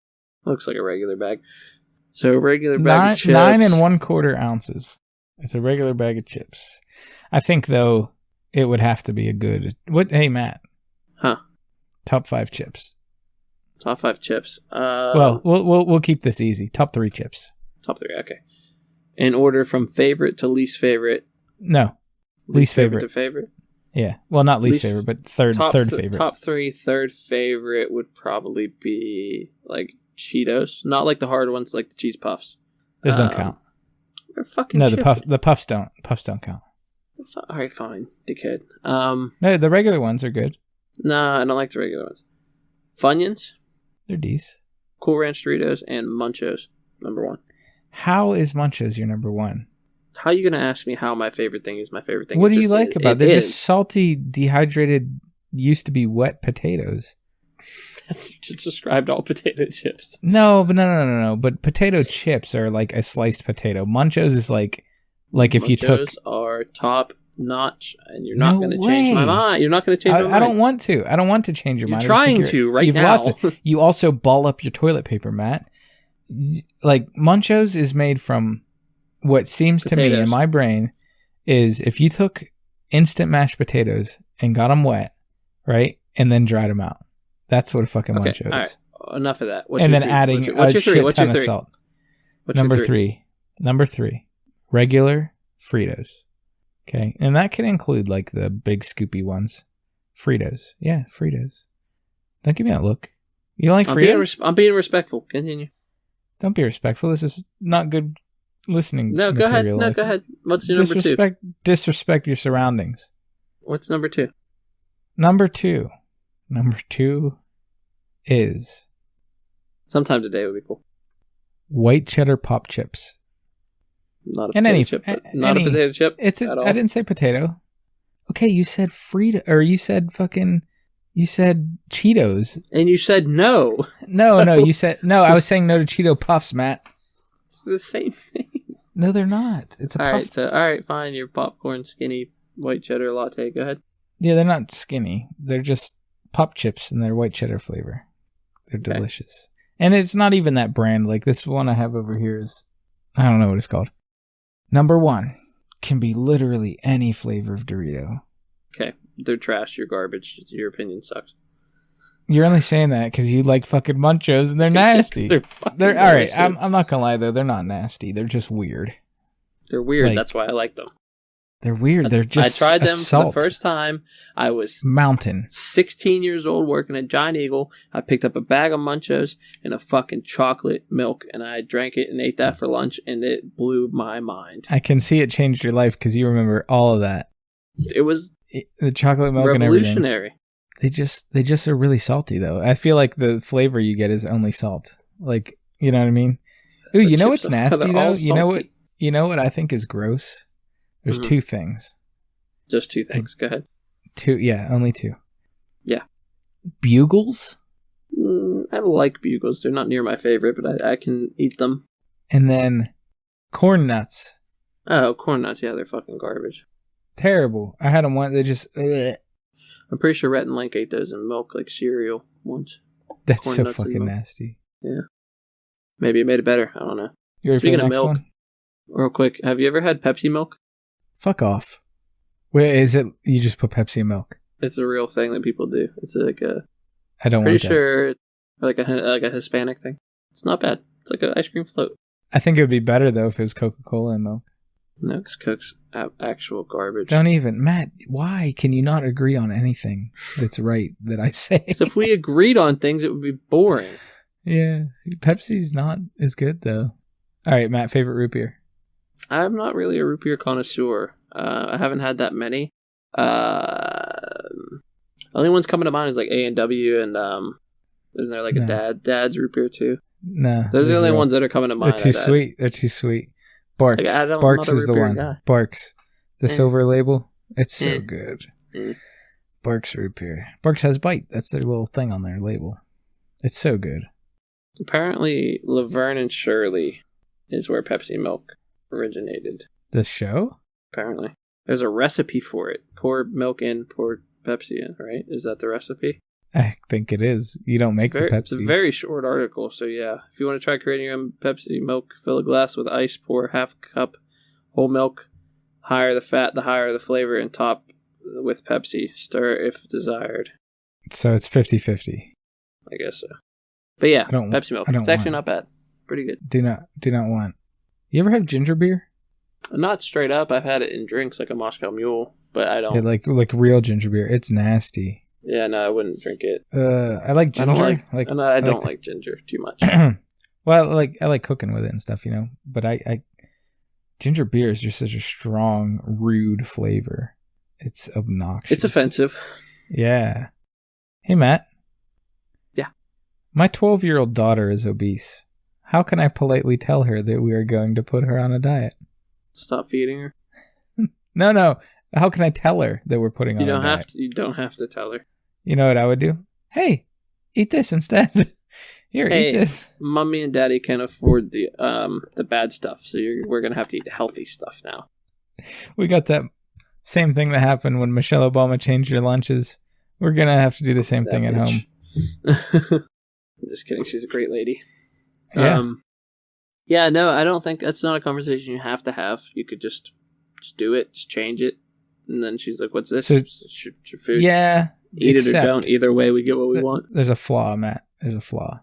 looks like a regular bag? So a regular bag of chips. 9 1/4 ounces. It's a regular bag of chips. I think though it would have to be a good. What? Hey Matt. Huh? Top 5 chips. Top 5 chips. Well, we'll keep this easy. Top 3 chips. Top 3. Okay. In order from favorite to least favorite, No. Least favorite. To favorite? Yeah. Well, not least favorite, but third favorite. Top three, third favorite would probably be like Cheetos. Not like the hard ones, like the cheese puffs. Those don't count. They're fucking No, chippy. the puffs don't. Puffs don't count. All right, fine, dickhead. No, the regular ones are good. Nah, I don't like the regular ones. Funyuns. They're decent. Cool Ranch Doritos and Munchos, number 1. How is Munchos your number 1? How are you going to ask me how my favorite thing is my favorite thing? What do you like about it? They're just salty, dehydrated, used to be wet potatoes. That's just described all potato chips. No. But potato chips are like a sliced potato. Munchos is like if you took... Munchos are top notch, and you're not going to change my mind. You're not going to change my mind. I don't want to. I don't want to change your mind. You're trying to right You've now. Lost it. You also ball up your toilet paper, Matt. Like, Munchos is made from what seems to me in my brain is if you took instant mashed potatoes and got them wet, right, and then dried them out. That's what a fucking Muncho is. Right. Enough of that. And then adding a shit ton of salt. Number three. Regular Fritos. Okay. And that can include like the big scoopy ones. Fritos. Yeah, Fritos. Don't give me that look. You don't like Fritos? I'm being respectful. Continue. Don't be respectful. This is not good listening. No, go ahead. No, go ahead. What's your number 2? Disrespect your surroundings. What's number 2? Number two is... Sometime today would be cool. White cheddar pop chips. Not a potato chip. Not a potato chip at all. I didn't say potato. Okay, you said Frito, or you said Cheetos. And you said no. No, you said no. I was saying no to Cheeto Puffs, Matt. It's the same thing. No, they're not. It's a puff. All right, fine. Your popcorn skinny white cheddar latte. Go ahead. Yeah, they're not skinny. They're just pop chips and they're white cheddar flavor. They're delicious. And it's not even that brand. Like this one I have over here is, I don't know what it's called. Number 1 can be literally any flavor of Dorito. Okay. They're trash. You're garbage. Your opinion sucks. You're only saying that because you like fucking Munchos and they're nasty. They're all right. I'm not gonna lie though. They're not nasty. They're just weird. They're weird. Like, that's why I like them. They're weird. They're just. I tried them for the first time. I was 16 years old working at Giant Eagle. I picked up a bag of Munchos and a fucking chocolate milk, and I drank it and ate that for lunch, and it blew my mind. I can see it changed your life because you remember all of that. It was the chocolate milk revolutionary. And they just are really salty though. I feel like the flavor you get is only salt. Like, you know what I mean? Ooh, you know what's nasty though? You know what I think is gross? There's 2 things. Just 2 things. Go ahead. 2, yeah, only 2. Yeah. Bugles? I like Bugles. They're not near my favorite, but I can eat them. And then corn nuts. Oh, corn nuts. Yeah, they're fucking garbage. Terrible. I had them once. They just... I'm pretty sure Rhett and Link ate those in milk, like cereal once. That's corn so fucking nasty. Yeah. Maybe it made it better. I don't know. Speaking of milk, real quick, have you ever had Pepsi milk? Fuck off. Wait, is it you just put Pepsi in milk? It's a real thing that people do. It's like a... I don't pretty sure like a Hispanic thing. It's not bad. It's like an ice cream float. I think it would be better though if it was Coca-Cola and milk. No, because Coke's actual garbage. Don't even. Matt, why can you not agree on anything that's right that I say? So if we agreed on things, it would be boring. Yeah. Pepsi's not as good though. All right, Matt, favorite root beer? I'm not really a root beer connoisseur. I haven't had that many. Only ones coming to mind is like A&W and isn't there like a dad's root beer too? No. Those are the only ones that are coming to mind. They're too sweet. They're too sweet. Barks. Like, Barks is the one. Guy. Barks. The silver label. It's so good. Barks root beer. Barks has bite. That's their little thing on their label. It's so good. Apparently, Laverne and Shirley is where Pepsi milk originated. The show? Apparently. There's a recipe for it. Pour milk in, pour Pepsi in, right? Is that the recipe? I think it is. You don't make the Pepsi. It's a very short article, so yeah. If you want to try creating your own Pepsi milk, fill a glass with ice, pour half a cup whole milk, higher the fat, the higher the flavor, and top with Pepsi. Stir if desired. So it's 50-50. I guess so. But yeah, Pepsi milk. It's actually not bad. Pretty good. Do not want. You ever have ginger beer? Not straight up. I've had it in drinks like a Moscow Mule, but I don't. Yeah, like real ginger beer. It's nasty. Yeah, no, I wouldn't drink it. I like ginger. I don't like ginger too much. Well, I like cooking with it and stuff, you know. But I ginger beer is just such a strong, rude flavor. It's obnoxious. It's offensive. Yeah. Hey, Matt. Yeah. My 12-year-old daughter is obese. How can I politely tell her that we are going to put her on a diet? Stop feeding her. No. How can I tell her that we're putting on a diet? You don't have to tell her. You know what I would do? Hey, eat this instead. Here, eat this. Mommy and Daddy can't afford the bad stuff, so we're gonna have to eat healthy stuff now. We got that same thing that happened when Michelle Obama changed your lunches. We're gonna have to do the same thing at home. Just kidding. She's a great lady. Yeah. Yeah. No, I don't think that's not a conversation you have to have. You could just do it, just change it, and then she's like, "What's this? So, it's your food. Yeah. Eat it or don't. Either way, we get what we want." There's a flaw, Matt. There's a flaw.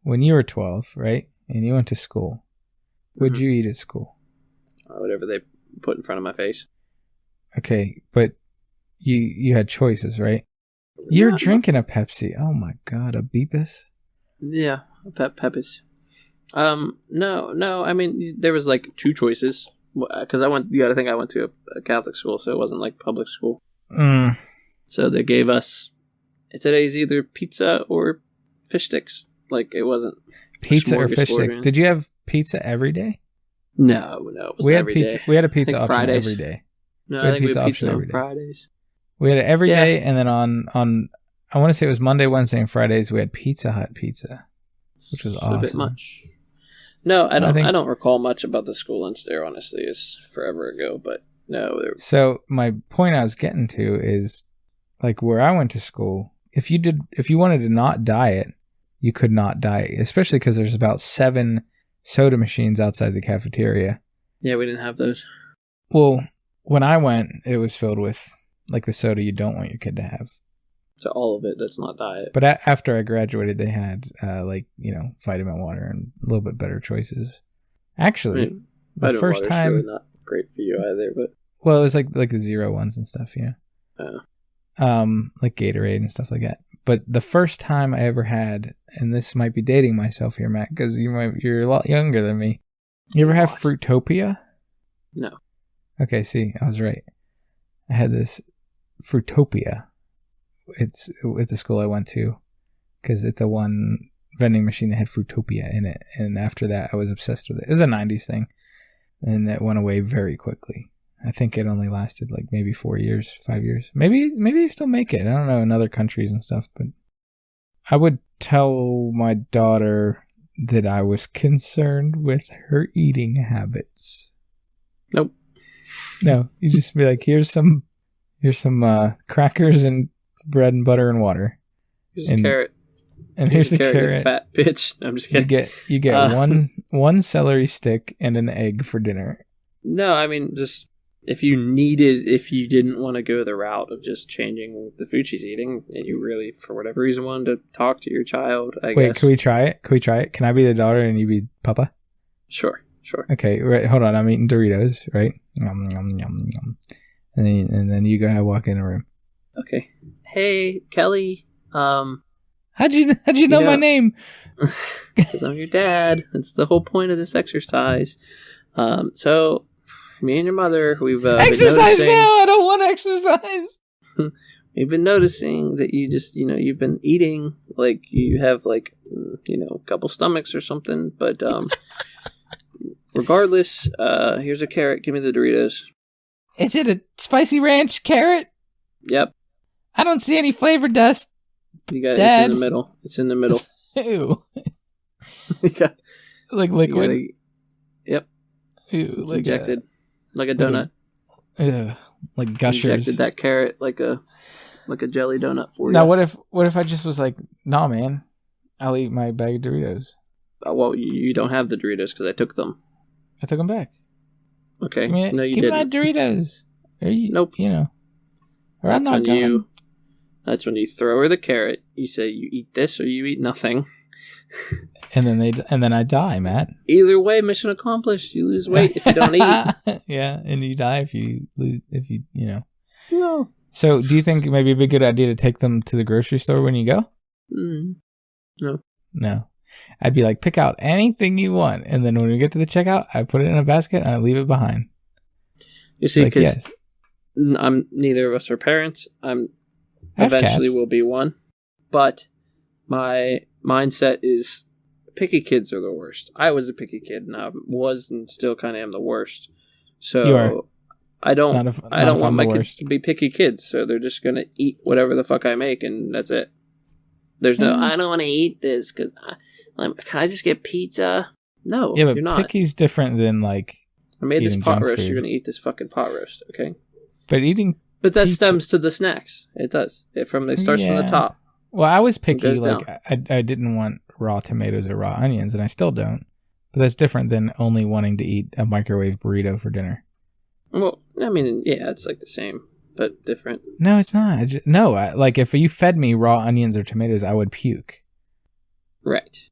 When you were 12, right, and you went to school, what'd you eat at school? Whatever they put in front of my face. Okay, but you had choices, right? You're drinking a Pepsi. Oh my God, a Beepus? Yeah, Pepis. No. I mean, there was like two choices because you got to think I went to a Catholic school, so it wasn't like public school. So they gave us today's either pizza or fish sticks. Like it wasn't pizza or fish sticks. Did you have pizza every day? No. It was we had every pizza. day. We had a pizza option Fridays. every day. No, I think we had pizza on Fridays. We had it every day, and then on I want to say it was Monday, Wednesday, and Fridays we had Pizza Hut pizza, which was awesome. A bit much. No, I don't recall much about the school lunch there. Honestly, it's forever ago. But no. So my point I was getting to is, like where I went to school, if you wanted to not diet, you could not diet, especially because there's about 7 soda machines outside the cafeteria. Yeah, we didn't have those. Well, when I went, it was filled with like the soda you don't want your kid to have. So all of it, that's not diet. But after I graduated, they had vitamin water and a little bit better choices. Actually, the first time, really not great for you either. But well, it was like the 0 ones and stuff, you know. Like Gatorade and stuff like that. But the first time I ever had, and this might be dating myself here, Matt, because you're a lot younger than me. You ever have Fruitopia? No. Okay, see, I was right. I had this Fruitopia. It's at the school I went to, because it's the one vending machine that had Fruitopia in it. And after that, I was obsessed with it. It was a 90s thing, and that went away very quickly. I think it only lasted like maybe 4 years, 5 years. Maybe they still make it. I don't know, in other countries and stuff. But I would tell my daughter that I was concerned with her eating habits. Nope. No, you just be like, here's some crackers and bread and butter and water. Here's a carrot. And here's a carrot. You fat bitch. I'm just kidding. You get one celery stick and an egg for dinner. No, I mean, just if you didn't want to go the route of just changing the food she's eating, and you really, for whatever reason, wanted to talk to your child, I guess. Wait, can we try it? Can I be the daughter and you be Papa? Sure. Okay, right, hold on. I'm eating Doritos, right? Yum, yum, yum, yum. And then you go ahead, walk in the room. Okay. Hey, Kelly. How'd you know my name? Because I'm your dad. That's the whole point of this exercise. So me and your mother, we've exercise now. I don't want to exercise. We've been noticing that you just, you've been eating like you have like, a couple stomachs or something. But regardless, here's a carrot. Give me the Doritos. Is it a spicy ranch carrot? Yep. I don't see any flavor dust. You got Dad. It's in the middle. Ew. Yeah. Like liquid. Yep. Ew, it's injected like a donut. Like Gushers. Injected that carrot like a jelly donut for you. Now what if I just was like, nah, man, I'll eat my bag of Doritos. Well, you don't have the Doritos because I took them. I took them back. Okay. No, you didn't. Give me my Doritos. Nope. Or I'm not going. That's when you throw her the carrot. You say you eat this or you eat nothing. And then I die, Matt. Either way, mission accomplished. You lose weight if you don't eat. Yeah, and you die if you lose, No. So, do you think it might be a good idea to take them to the grocery store when you go? No. No. I'd be like, pick out anything you want, and then when we get to the checkout, I put it in a basket and I leave it behind. You see, because neither of us are parents. Eventually will be one, but my mindset is picky kids are the worst. I was a picky kid, and I was and still kind of am the worst. So I don't want my kids to be picky kids. So they're just gonna eat whatever the fuck I make, and that's it. There's no, I don't want to eat this because can I just get pizza? No, yeah, but you're not. Picky's different than like. I made this pot roast. You're gonna eat this fucking pot roast, okay? But that stems to the snacks. It does. It starts from the top. Well, I was picky. Like I didn't want raw tomatoes or raw onions, and I still don't. But that's different than only wanting to eat a microwave burrito for dinner. Well, I mean, yeah, it's like the same, but different. No, it's not. Like if you fed me raw onions or tomatoes, I would puke. Right.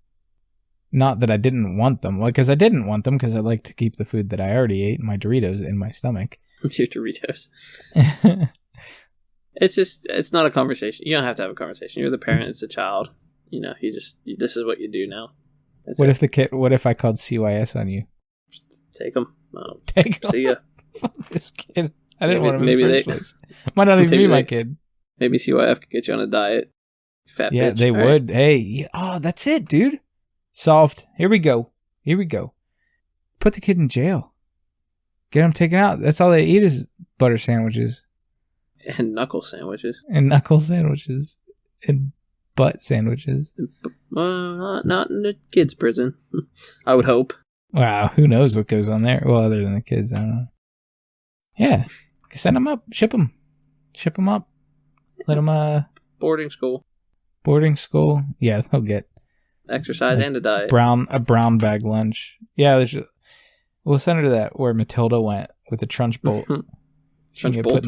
Not that I didn't want them. Because I didn't want them because I like to keep the food that I already ate, my Doritos, in my stomach. Your Doritos. It's not a conversation. You don't have to have a conversation. You're the parent. It's a child. This is what you do now. What if I called CYS on you? Take them. Take them. See ya. Fuck this kid. I didn't want him in the first place. Might not even be my kid. Maybe CYF could get you on a diet. Fat bitch. Yeah, they would. Right. Hey, that's it, dude. Solved. Here we go. Put the kid in jail. Get him taken out. That's all they eat is butter sandwiches. And knuckle sandwiches. And butt sandwiches. Not in the kids' prison. I would hope. Wow, who knows what goes on there? Well, other than the kids, I don't know. Yeah, send them up. Ship them up. Let them, Boarding school. Yeah, they'll get... exercise and a diet. A brown bag lunch. Yeah, we'll send her to that where Matilda went with the trunch bolt. Trunch bolt?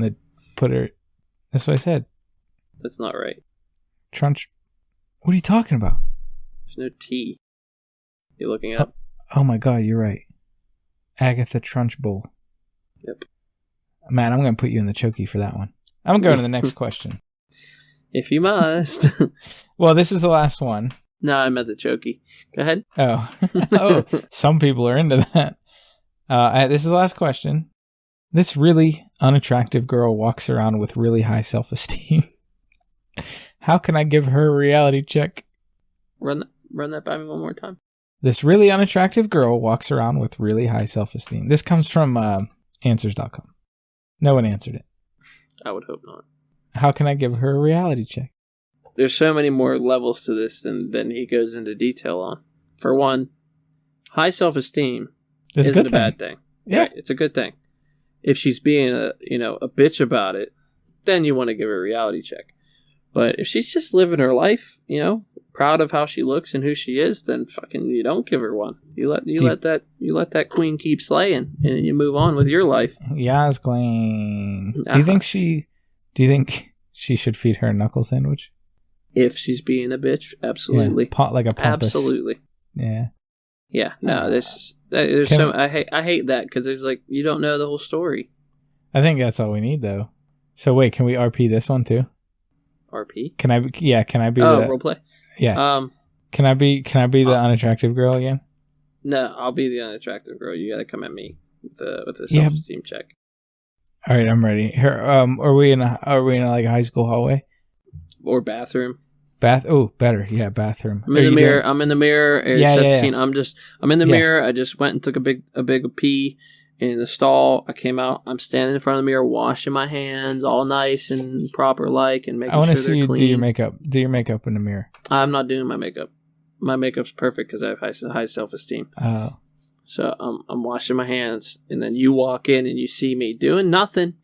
That's what I said. That's not right. Trunch. What are you talking about? There's no T. You're looking up. Oh my god, you're right. Agatha Trunchbull. Yep. Man, I'm going to put you in the chokey for that one. I'm going to the next question. If you must. Well, this is the last one. No, I meant the chokey. Go ahead. Oh, some people are into that. This is the last question. This really unattractive girl walks around with really high self-esteem. How can I give her a reality check? Run that by me one more time. This really unattractive girl walks around with really high self-esteem. This comes from Answers.com. No one answered it. I would hope not. How can I give her a reality check? There's so many more levels to this than he goes into detail on. For one, high self-esteem isn't a bad thing. Yeah. Right? It's a good thing. If she's being a bitch about it, then you want to give her a reality check. But if she's just living her life, proud of how she looks and who she is, then fucking you don't give her one. You let that queen keep slaying and you move on with your life. Yes, queen. Do you think she should feed her a knuckle sandwich? If she's being a bitch, absolutely. Yeah, like a pompous. Absolutely. Yeah. Yeah. No, I hate that because there's you don't know the whole story. I think that's all we need though. So wait, can we RP this one too? RP? Can I be roleplay? Yeah. Can I be the unattractive girl again? No, I'll be the unattractive girl. You gotta come at me with the self-esteem check. All right, I'm ready. Here, are we in a high school hallway or bathroom? Better. Yeah, bathroom. I'm in the mirror. I'm in the mirror. I just went and took a big pee in the stall. I came out. I'm standing in front of the mirror, washing my hands, all nice and proper, and making sure they're clean. I want to see you do your makeup. Do your makeup in the mirror. I'm not doing my makeup. My makeup's perfect because I have high self-esteem. Oh. So I'm washing my hands, and then you walk in and you see me doing nothing.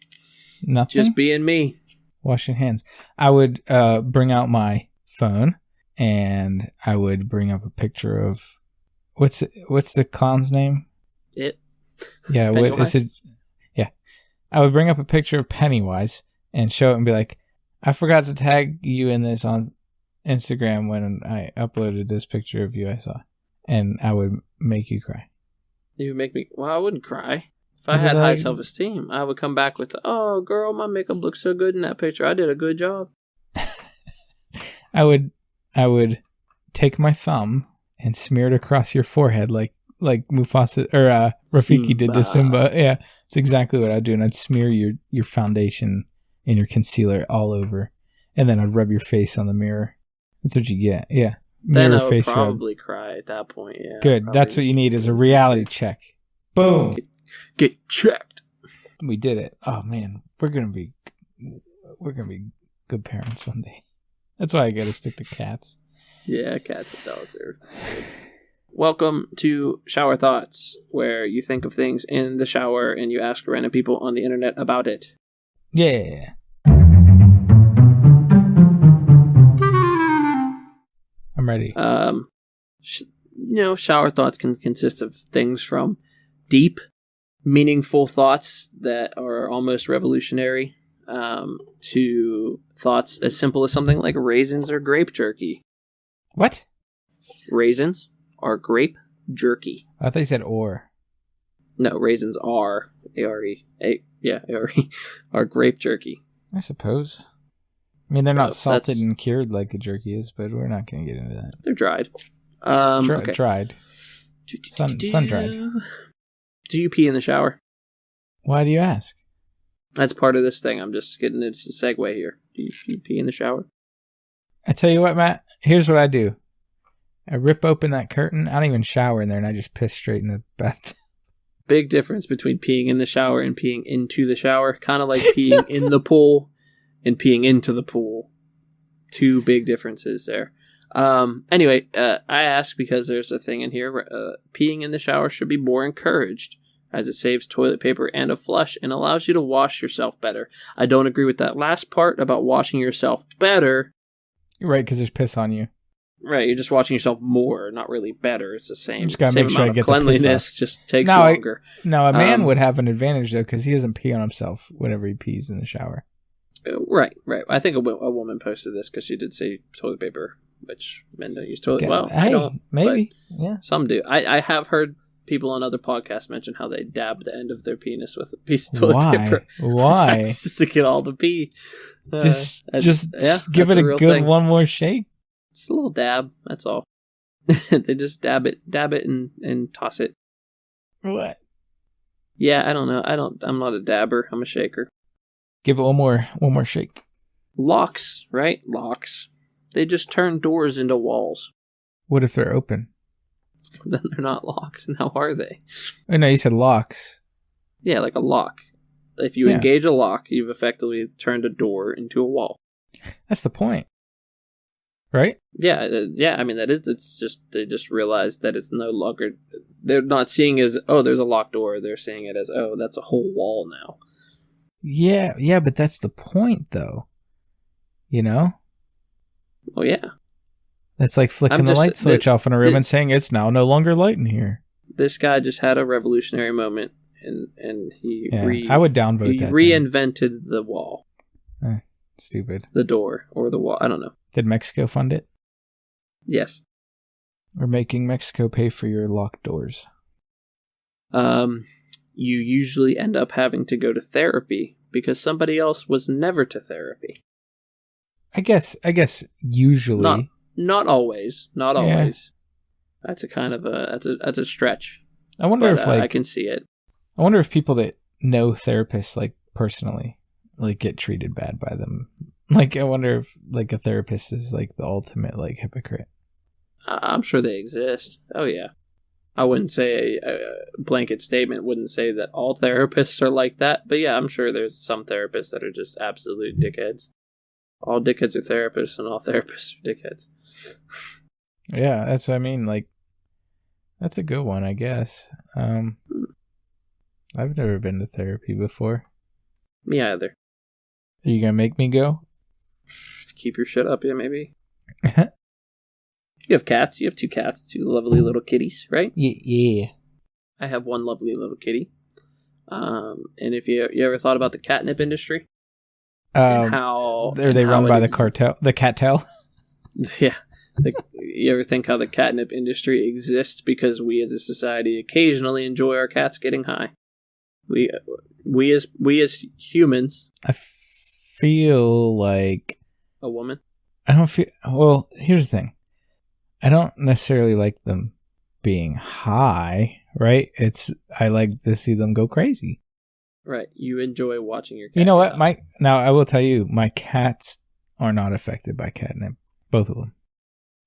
Nothing? Just being me. Washing hands. I would bring out my phone, and I would bring up a picture of... What's the clown's name? It. Yeah, what is it? Yeah. I would bring up a picture of Pennywise and show it and be like, I forgot to tag you in this on Instagram when I uploaded this picture of you I saw. And I would make you cry. You would make me... Well, I wouldn't cry. If I had high self-esteem, I would come back with, oh, girl, my makeup looks so good in that picture. I did a good job. I would take my thumb and smear it across your forehead like Mufasa or Rafiki did to Simba. Yeah, it's exactly what I'd do. And I'd smear your foundation and your concealer all over. And then I'd rub your face on the mirror. That's what you get. Yeah. Then I would probably cry at that point. Yeah. Good. That's what you need is a reality check. Boom. Get checked. We did it. Oh man, we're gonna be good parents one day. That's why I gotta stick to cats. Yeah, cats and dogs are. Welcome to Shower Thoughts, where you think of things in the shower and you ask random people on the internet about it. Yeah. I'm ready. Shower thoughts can consist of things from deep, meaningful thoughts that are almost revolutionary, to thoughts as simple as something like raisins or grape jerky. What? Raisins are grape jerky. I thought you said or. No, raisins are A-R-E. A-R-E, are grape jerky. I suppose. I mean, they're not salted and cured like the jerky is, but we're not going to get into that. They're dried. Okay. Dried. Sun-dried. Do you pee in the shower? Why do you ask? That's part of this thing. I'm just getting it's a segue here. Do you pee in the shower? I tell you what, Matt. Here's what I do. I rip open that curtain. I don't even shower in there, and I just piss straight in the bathtub. Big difference between peeing in the shower and peeing into the shower. Kind of like peeing in the pool and peeing into the pool. Two big differences there. Anyway, I ask because there's a thing in here. Peeing in the shower should be more encouraged, as it saves toilet paper and a flush and allows you to wash yourself better. I don't agree with that last part about washing yourself better. Right, because there's piss on you. Right, you're just washing yourself more, not really better. It's the same. Just gotta same make sure amount I get of cleanliness, just takes longer. Now, a man would have an advantage, though, because he doesn't pee on himself whenever he pees in the shower. Right. I think a woman posted this because she did say toilet paper, which men don't use toilet paper. Well, I don't. Maybe. Yeah. Some do. I have heard people on other podcasts mention how they dab the end of their penis with a piece of toilet paper. Why? Just to get all the pee. Just give it a good thing. One more shake. Just a little dab. That's all. They just dab it and toss it. What? Yeah, I don't know. I'm not a dabber. I'm a shaker. Give it one more shake. Locks, right? Locks. They just turn doors into walls. What if they're open? Then they're not locked. And how are they? Oh, no, you said locks. Yeah, like a lock. If you engage a lock, you've effectively turned a door into a wall. That's the point. Right? Yeah. I mean, it's just, they just realized that it's no longer, they're not seeing it as, oh, there's a locked door. They're seeing it as, oh, that's a whole wall now. Yeah, but that's the point, though. You know? Oh, yeah. That's like flicking the light switch off in a room and saying it's now no longer light in here. This guy just had a revolutionary moment, and he I would downvote that. He reinvented the wall. Stupid. The door or the wall. I don't know. Did Mexico fund it? Yes. We're making Mexico pay for your locked doors. You usually end up having to go to therapy because somebody else was never to therapy. I guess usually. Not always. Not always. That's a kind of that's a stretch. I wonder if I can see it. I wonder if people that know therapists like personally like get treated bad by them. Like I wonder if like a therapist is like the ultimate like hypocrite. I'm sure they exist. Oh yeah. I wouldn't say a blanket statement, wouldn't say that all therapists are like that, but yeah, I'm sure there's some therapists that are just absolute dickheads. All dickheads are therapists, and all therapists are dickheads. Yeah, that's what I mean. Like, that's a good one, I guess. I've never been to therapy before. Me either. Are you gonna make me go? Keep your shit up, yeah, maybe. You have cats. You have 2 cats, 2 lovely little kitties, right? Yeah. I have 1 lovely little kitty. And if you ever thought about the catnip industry? and how are they run by the cartel, the cattail? Yeah. You ever think how the catnip industry exists because we as a society occasionally enjoy our cats getting high? We as humans. I feel like a woman. I don't feel. Well, here's the thing. I don't necessarily like them being high, right? I like to see them go crazy. Right. You enjoy watching your cat. You know what? Now I will tell you, my cats are not affected by catnip. Both of them.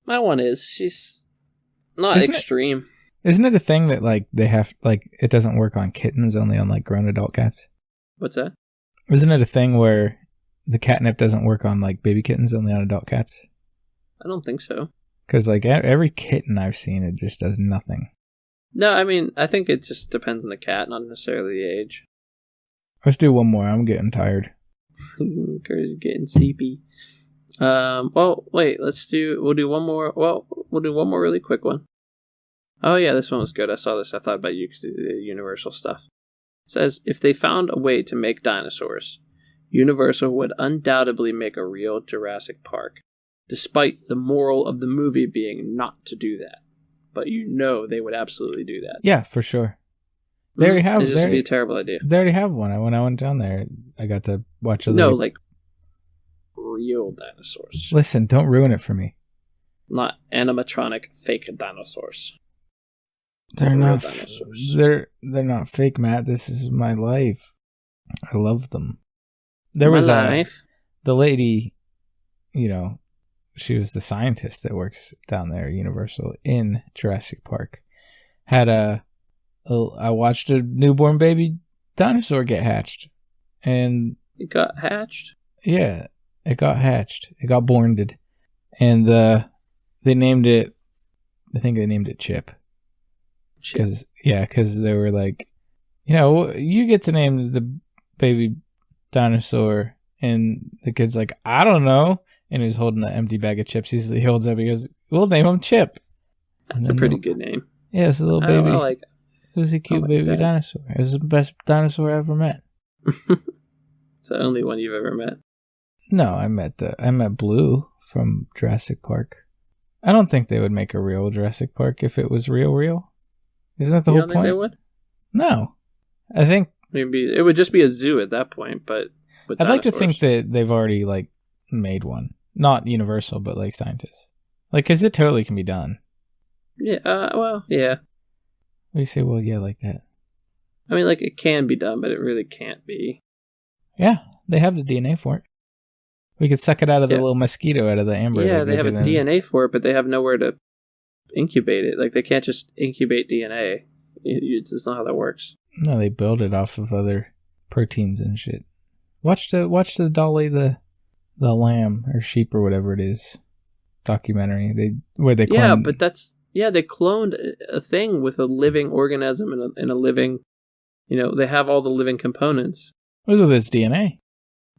My one is. She's not extreme. Isn't it a thing that like they have like it doesn't work on kittens, only on like grown adult cats? What's that? Isn't it a thing where the catnip doesn't work on like baby kittens, only on adult cats? I don't think so. Because like every kitten I've seen, it just does nothing. No, I mean, I think it just depends on the cat, not necessarily the age. Let's do one more. I'm getting tired. Curry's getting sleepy. Well, wait. We'll do one more. Well, we'll do one more really quick one. Oh yeah, this one was good. I saw this. I thought about you because of the Universal stuff. It says, if they found a way to make dinosaurs, Universal would undoubtedly make a real Jurassic Park, despite the moral of the movie being not to do that. But they would absolutely do that. Yeah, for sure. They already have. It would be a terrible idea. They already have one. When I went down there, I got to watch a little... No, like real dinosaurs. Listen, don't ruin it for me. Not animatronic fake dinosaurs. They're not dinosaurs. They're not fake, Matt. This is my life. I love them. There was the lady, she was the scientist that works down there at Universal in Jurassic Park. I watched a newborn baby dinosaur get hatched. And it got hatched? Yeah, it got hatched. It got borned. And they named it, I think they named it Chip. Because they were like, you get to name the baby dinosaur. And the kid's like, I don't know. And he's holding an empty bag of chips. He holds up. He goes, we'll name him Chip. That's a pretty good name. Yeah, it's a little baby. I like it. It was a cute baby dinosaur. It was the best dinosaur I ever met. It's the only one you've ever met. No, I met Blue from Jurassic Park. I don't think they would make a real Jurassic Park if it was real. Isn't that the whole point? You don't think they would? No. I think... Maybe it would just be a zoo at that point, but with I'd like to think that they've already, made one. Not Universal, but, scientists. Because it totally can be done. Yeah, yeah. We say, well, yeah, like that. I mean, it can be done, but it really can't be. Yeah, they have the DNA for it. We could suck it out of the little mosquito out of the amber. Yeah, they have a DNA for it, but they have nowhere to incubate it. They can't just incubate DNA. It's just not how that works. No, they build it off of other proteins and shit. Watch the Dolly the lamb or sheep or whatever it is documentary. They cloned... Yeah, but they cloned a thing with a living organism and a living, they have all the living components. What's with its DNA?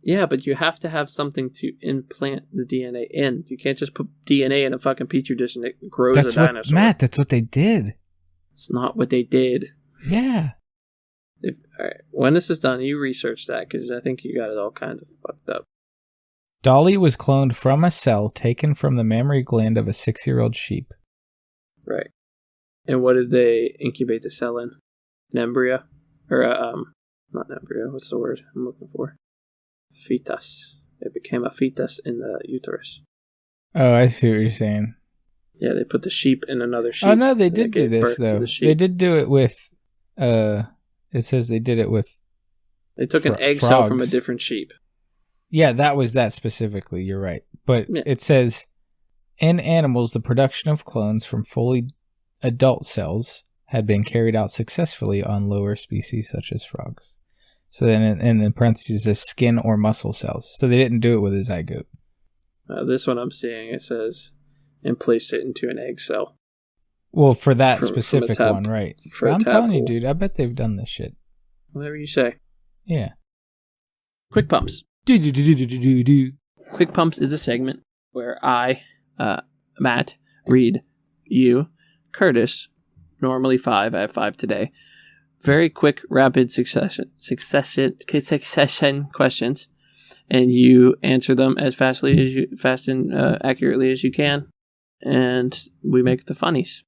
Yeah, but you have to have something to implant the DNA in. You can't just put DNA in a fucking petri dish and it grows a dinosaur. Matt, that's what they did. It's not what they did. Yeah. All right, when this is done, you research that because I think you got it all kind of fucked up. Dolly was cloned from a cell taken from the mammary gland of a 6-year-old sheep. Right. And what did they incubate the cell in? An embryo? Or, not an embryo, what's the word I'm looking for? Fetus. It became a fetus in the uterus. Oh, I see what you're saying. Yeah, they put the sheep in another sheep. Oh, no, they did do this, though. They did do it with, it says they did it with... They took an egg cell from a different sheep. Yeah, that was that specifically, you're right. But it says, in animals, the production of clones from fully adult cells had been carried out successfully on lower species such as frogs. So then in parentheses, it says skin or muscle cells. So they didn't do it with a zygote. This one I'm seeing, it says, and placed it into an egg cell. Well, for that specific one, right. I'm telling you, dude, I bet they've done this shit. Whatever you say. Yeah. Quick Pumps. Quick Pumps is a segment where I, Matt, read, you, Curtis, normally 5, I have 5 today, very quick, rapid succession questions, and you answer them as fast and accurately as you can, and we make the funnies.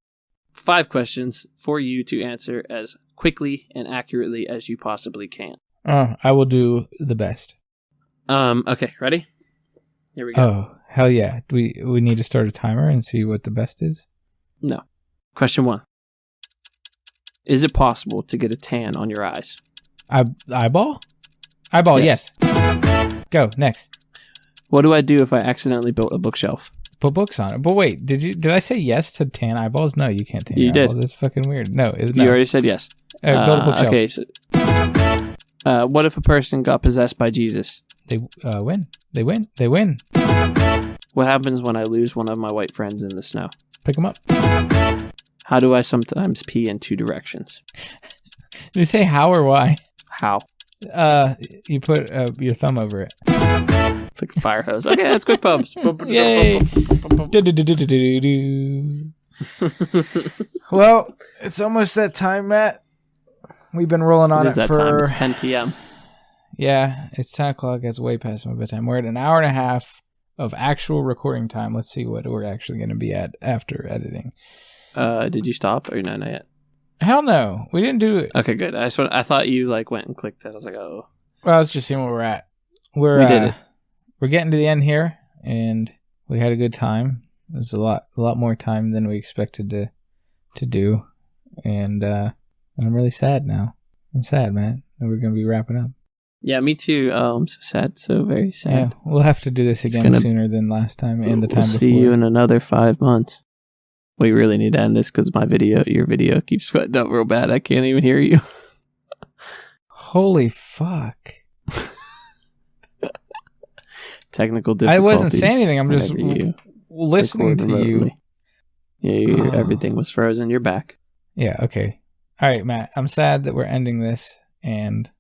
5 questions for you to answer as quickly and accurately as you possibly can. I will do the best. Okay, ready? Here we go. Oh, hell yeah. Do we need to start a timer and see what the best is? No. Question 1. Is it possible to get a tan on your eyes? Eyeball? Eyeball, yes. Go, next. What do I do if I accidentally built a bookshelf? Put books on it. But wait, did I say yes to tan eyeballs? No, you can't tan your eyeballs. That's fucking weird. No, it's not. You already said yes. Build a bookshelf. Okay. So, what if a person got possessed by Jesus? They win. They win. They win. What happens when I lose one of my white friends in the snow? Pick them up. How do I sometimes pee in 2 directions? Did you say how or why? How? You put your thumb over it. Like a fire hose. Okay, that's quick pumps. Yay! Well, it's almost that time, Matt. We've been rolling on it for... time? It's 10 p.m. Yeah, it's 10 o'clock. It's way past my bedtime. We're at an hour and a half of actual recording time. Let's see what we're actually going to be at after editing. Did you stop or no, not yet? Hell no. We didn't do it. Okay, good. I thought you went and clicked it. I was like, oh. Well, I was just seeing where we're at. We did it. We're getting to the end here, and we had a good time. It was a lot more time than we expected to do, and I'm really sad now. I'm sad, man. And we're gonna be wrapping up. Yeah, me too. I'm so sad, so very sad. Yeah, we'll have to do this again sooner than last time and the time before. See you in another 5 months. We really need to end this because your video keeps sweating up real bad. I can't even hear you. Holy fuck. Technical difficulties. I wasn't saying anything. I'm just listening to you. Yeah, everything was frozen. You're back. Yeah, okay. All right, Matt. I'm sad that we're ending this, and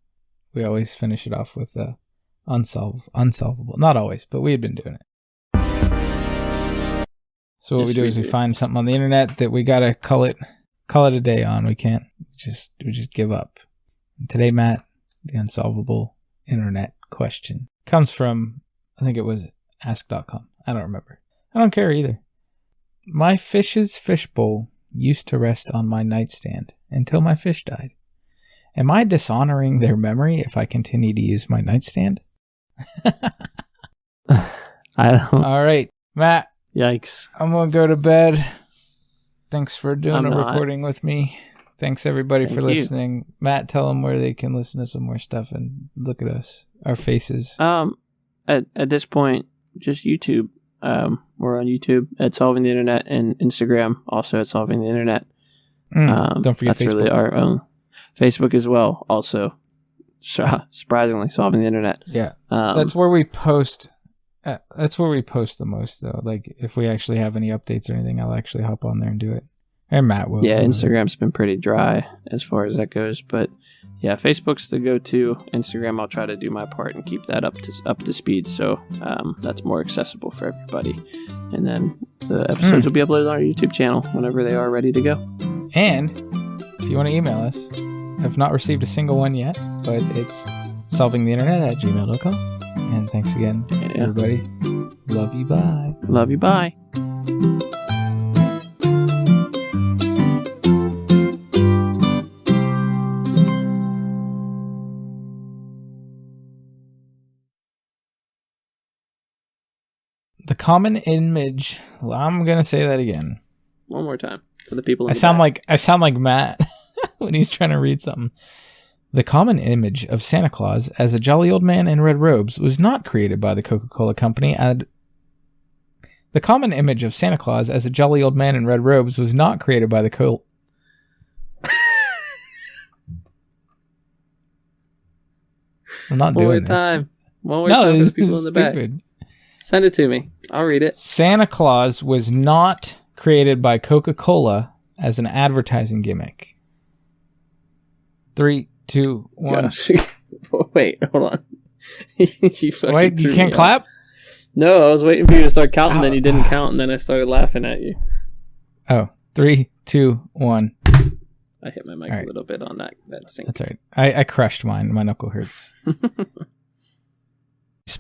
we always finish it off with unsolvable. Not always, but we had been doing it. So what we do is we find something on the internet that we gotta call it a day on. We can't we just give up. And today, Matt, the unsolvable internet question comes from, I think it was ask.com. I don't remember. I don't care either. My fish's fishbowl used to rest on my nightstand until my fish died. Am I dishonoring their memory if I continue to use my nightstand? I don't. All right, Matt. Yikes. I'm going to go to bed. Thanks for doing recording with me. Thanks, everybody, for listening. Matt, tell them where they can listen to some more stuff and look at us, our faces. At this point, just YouTube. We're on YouTube at Solving the Internet and Instagram also at Solving the Internet. Don't forget that's Facebook. Really our own. Facebook as well, also. Surprisingly, Solving the Internet. Yeah. That's where we post. That's where we post the most, though. Like, if we actually have any updates or anything, I'll actually hop on there and do it. And Matt will. Yeah, Instagram's been pretty dry as far as that goes, but yeah, Facebook's the go-to. Instagram, I'll try to do my part and keep that up to speed, so that's more accessible for everybody. And then the episodes will be uploaded on our YouTube channel whenever they are ready to go. And if you want to email us, I've not received a single one yet, but it's solvingtheinternet@gmail.com. And thanks again, everybody. Love you. Bye. Love you. Bye. The common image. I'm gonna say that again. One more time for the people. I sound like Matt when he's trying to read something. The common image of Santa Claus as a jolly old man in red robes was not created by the Coca-Cola company. The common image of Santa Claus as a jolly old man in red robes was not created by the I'm not doing this. One more time for the people in the stupid. back. Send it to me. I'll read it. Santa Claus was not created by Coca-Cola as an advertising gimmick. 3, 2, 1. Gosh. Wait, hold on. Wait, you can't clap? No, I was waiting for you to start counting, then you didn't count, and then I started laughing at you. Oh, 3, 2, 1. I hit my mic a little bit on that sync. That's all right. I crushed mine. My knuckle hurts.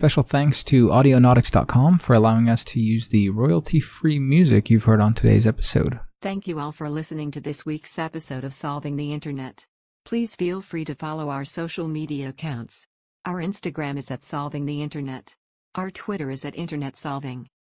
Special thanks to audionautics.com for allowing us to use the royalty-free music you've heard on today's episode. Thank you all for listening to this week's episode of Solving the Internet. Please feel free to follow our social media accounts. Our Instagram is @SolvingTheInternet. Our Twitter is @InternetSolving.